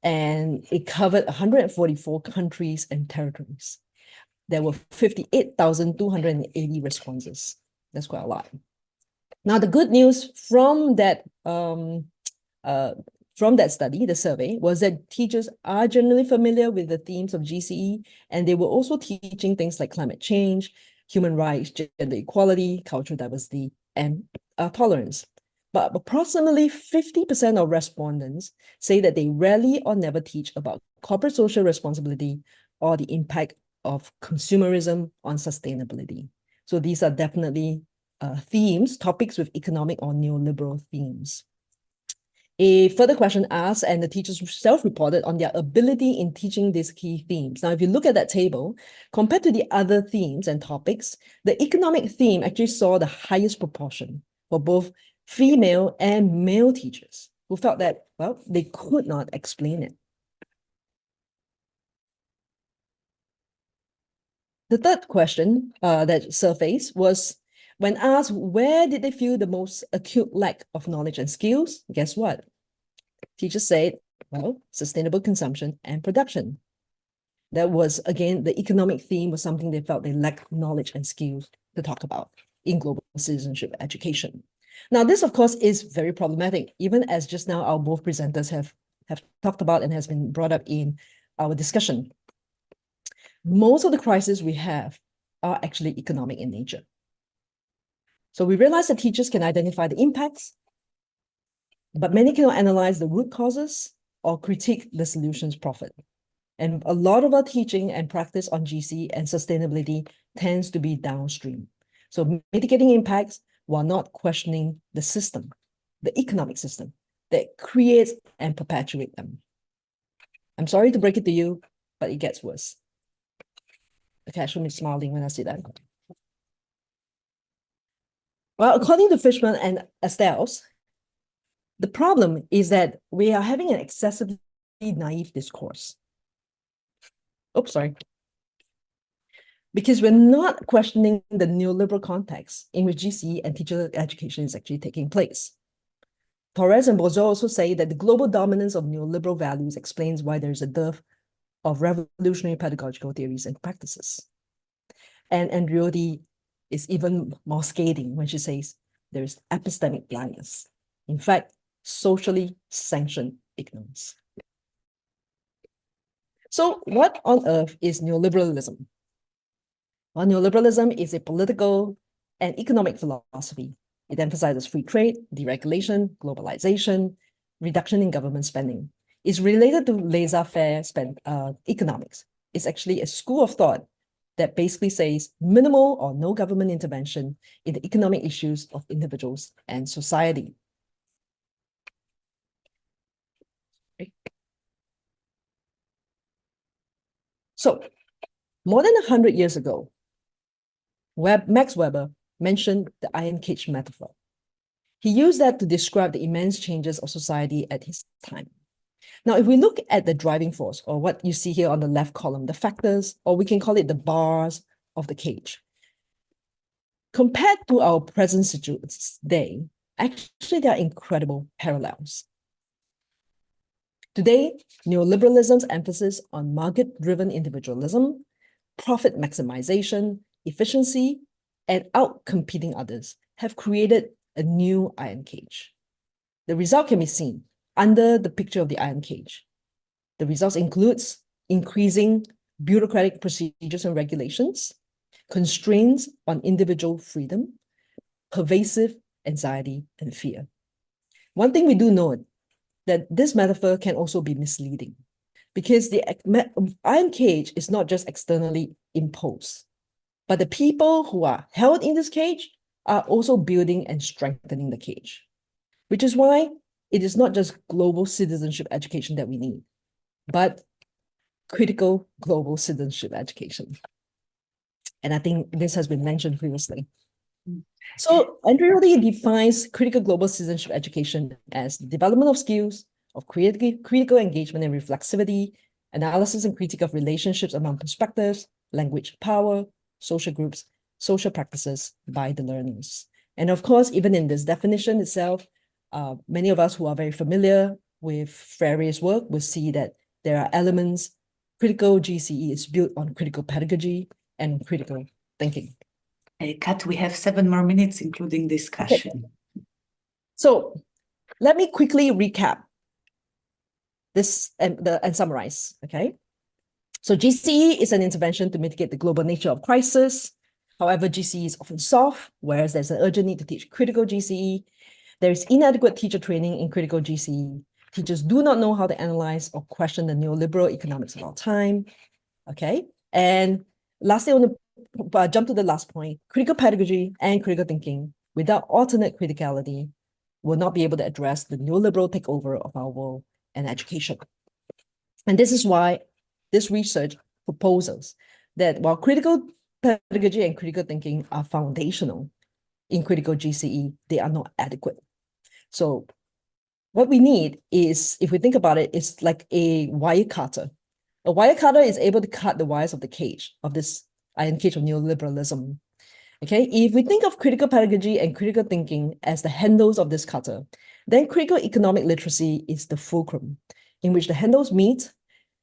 and it covered 144 countries and territories. There were 58,280 responses. That's quite a lot. Now, the good news from that study, the survey, was that teachers are generally familiar with the themes of GCE, and they were also teaching things like climate change, human rights, gender equality, cultural diversity, and tolerance. but approximately 50% of respondents say that they rarely or never teach about corporate social responsibility or the impact of consumerism on sustainability. So these are definitely themes, topics with economic or neoliberal themes. A further question asked, and the teachers self-reported on their ability in teaching these key themes. Now, if you look at that table, compared to the other themes and topics, the economic theme actually saw the highest proportion for both female and male teachers who felt that, well, they could not explain it. The third question that surfaced was, when asked where did they feel the most acute lack of knowledge and skills, guess what? Teachers said, well, sustainable consumption and production. That was, again, the economic theme was something they felt they lacked knowledge and skills to talk about in global citizenship education. Now, this, of course, is very problematic, even as just now our both presenters have talked about and has been brought up in our discussion. Most of the crises we have are actually economic in nature. So we realize that teachers can identify the impacts, but many cannot analyze the root causes or critique the solutions proffered. And a lot of our teaching and practice on GC and sustainability tends to be downstream. So mitigating impacts while not questioning the system, the economic system that creates and perpetuates them. I'm sorry to break it to you, but it gets worse. Okay, I should be smiling when I see that. Well, according to Fishman and Estes, the problem is that we are having an excessively naive discourse. Oops, sorry. Because we're not questioning the neoliberal context in which GCE and teacher education is actually taking place. Torres and Bourgeois also say that the global dominance of neoliberal values explains why there's a dearth of revolutionary pedagogical theories and practices. And Andreotti is even more scathing when she says there is epistemic blindness. In fact, socially sanctioned ignorance. So what on earth is neoliberalism? Well, neoliberalism is a political and economic philosophy. It emphasizes free trade, deregulation, globalization, reduction in government spending. It's related to laissez-faire economics. It's actually a school of thought that basically says minimal or no government intervention in the economic issues of individuals and society. So, more than 100 years ago, Max Weber mentioned the iron cage metaphor. He used that to describe the immense changes of society at his time. Now, if we look at the driving force, or what you see here on the left column, the factors, or we can call it the bars of the cage, compared to our present day, actually there are incredible parallels. Today, neoliberalism's emphasis on market-driven individualism, profit maximization, efficiency, and out-competing others have created a new iron cage. The result can be seen under the picture of the iron cage. The results includes increasing bureaucratic procedures and regulations, constraints on individual freedom, pervasive anxiety and fear. One thing we do know that this metaphor can also be misleading because the iron cage is not just externally imposed, but the people who are held in this cage are also building and strengthening the cage, which is why it is not just global citizenship education that we need, but critical global citizenship education. And I think this has been mentioned previously. So Andreotti defines critical global citizenship education as the development of skills of critical engagement and reflexivity, analysis and critique of relationships among perspectives, language, power, social groups, social practices by the learners. And of course, even in this definition itself, many of us who are very familiar with Freire's work will see that there are elements. Critical GCE is built on critical pedagogy and critical thinking. Kat, we have 7 more minutes, including discussion. Okay. So let me quickly recap this and summarize, okay? So GCE is an intervention to mitigate the global nature of crisis. However, GCE is often soft, whereas there's an urgent need to teach critical GCE. There is inadequate teacher training in critical GCE. Teachers do not know how to analyze or question the neoliberal economics of our time. Okay. And lastly, I want to jump to the last point. Critical pedagogy and critical thinking without alternate criticality will not be able to address the neoliberal takeover of our world and education. And this is why this research proposes that while critical pedagogy and critical thinking are foundational in critical GCE, they are not adequate. So what we need is, if we think about it, it's like a wire cutter. A wire cutter is able to cut the wires of the cage, of this iron cage of neoliberalism. Okay, if we think of critical pedagogy and critical thinking as the handles of this cutter, then critical economic literacy is the fulcrum in which the handles meet,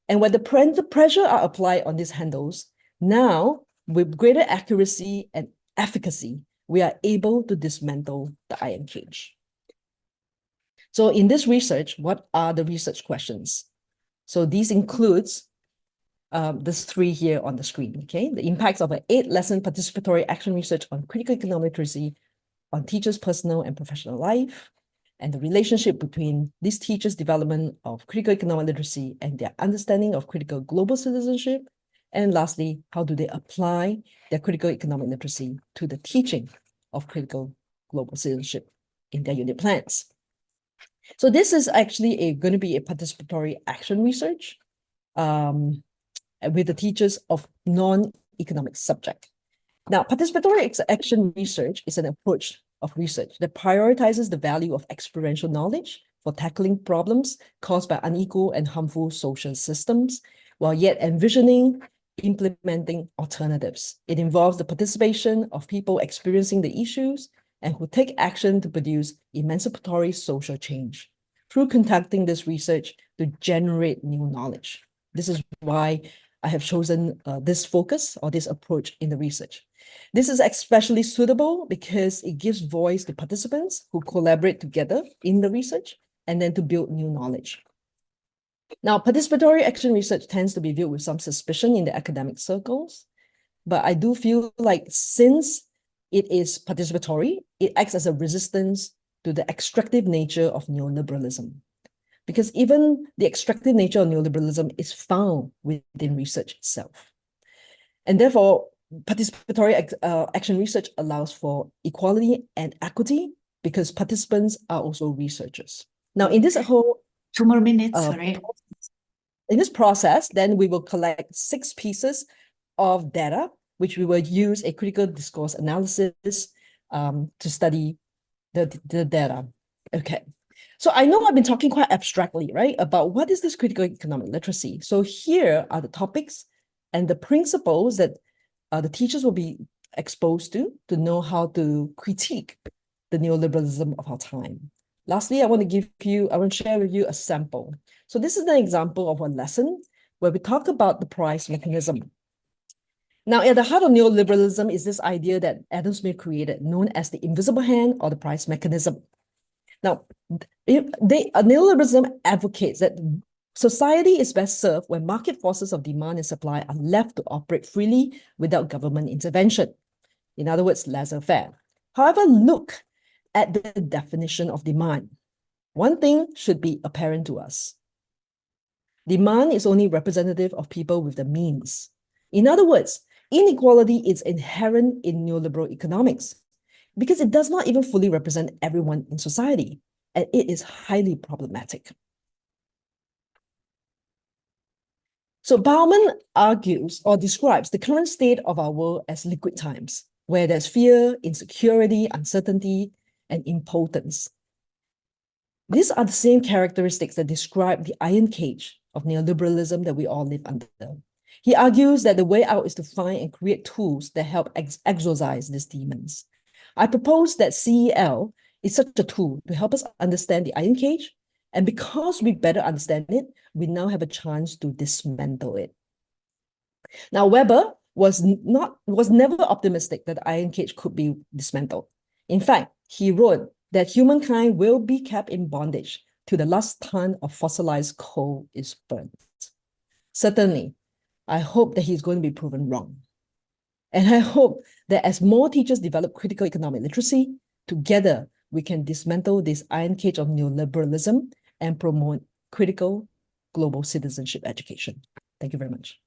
and when the pressure are applied on these handles, now with greater accuracy and efficacy, we are able to dismantle the iron cage. So in this research, what are the research questions? So these includes these three here on the screen, okay? The impacts of an 8-lesson participatory action research on critical economic literacy on teachers' personal and professional life, and the relationship between these teachers' development of critical economic literacy and their understanding of critical global citizenship. And lastly, how do they apply their critical economic literacy to the teaching of critical global citizenship in their unit plans? So this is actually going to be a participatory action research with the teachers of non-economic subject. Now, participatory action research is an approach of research that prioritizes the value of experiential knowledge for tackling problems caused by unequal and harmful social systems, while yet envisioning implementing alternatives. It involves the participation of people experiencing the issues and who take action to produce emancipatory social change through conducting this research to generate new knowledge. This is why I have chosen this focus or this approach in the research. This is especially suitable because it gives voice to participants who collaborate together in the research and then to build new knowledge. Now, participatory action research tends to be viewed with some suspicion in the academic circles, but I do feel like since it is participatory, it acts as a resistance to the extractive nature of neoliberalism. Because even the extractive nature of neoliberalism is found within research itself. And therefore, participatory action research allows for equality and equity because participants are also researchers. Now, in this whole 2 more minutes, sorry. In this process, then we will collect 6 pieces of data, which we will use a critical discourse analysis to study the data. Okay. So I know I've been talking quite abstractly, right, about what is this critical economic literacy. So here are the topics and the principles that the teachers will be exposed to know how to critique the neoliberalism of our time. Lastly, I want to share with you a sample. So this is an example of a lesson where we talk about the price mechanism. Now, at the heart of neoliberalism is this idea that Adam Smith created, known as the invisible hand or the price mechanism. Now, neoliberalism advocates that society is best served when market forces of demand and supply are left to operate freely without government intervention. In other words, laissez-faire. However, look at the definition of demand. One thing should be apparent to us. Demand is only representative of people with the means. In other words, inequality is inherent in neoliberal economics because it does not even fully represent everyone in society, and it is highly problematic. So Bauman argues or describes the current state of our world as liquid times, where there's fear, insecurity, uncertainty, and impotence. These are the same characteristics that describe the iron cage of neoliberalism that we all live under. He argues that the way out is to find and create tools that help exorcise these demons. I propose that CEL is such a tool to help us understand the iron cage, and because we better understand it, we now have a chance to dismantle it. Now, Weber was never optimistic that the iron cage could be dismantled. In fact, he wrote that humankind will be kept in bondage till the last ton of fossilized coal is burnt. Certainly, I hope that he's going to be proven wrong. And I hope that as more teachers develop critical economic literacy, together we can dismantle this iron cage of neoliberalism and promote critical global citizenship education. Thank you very much.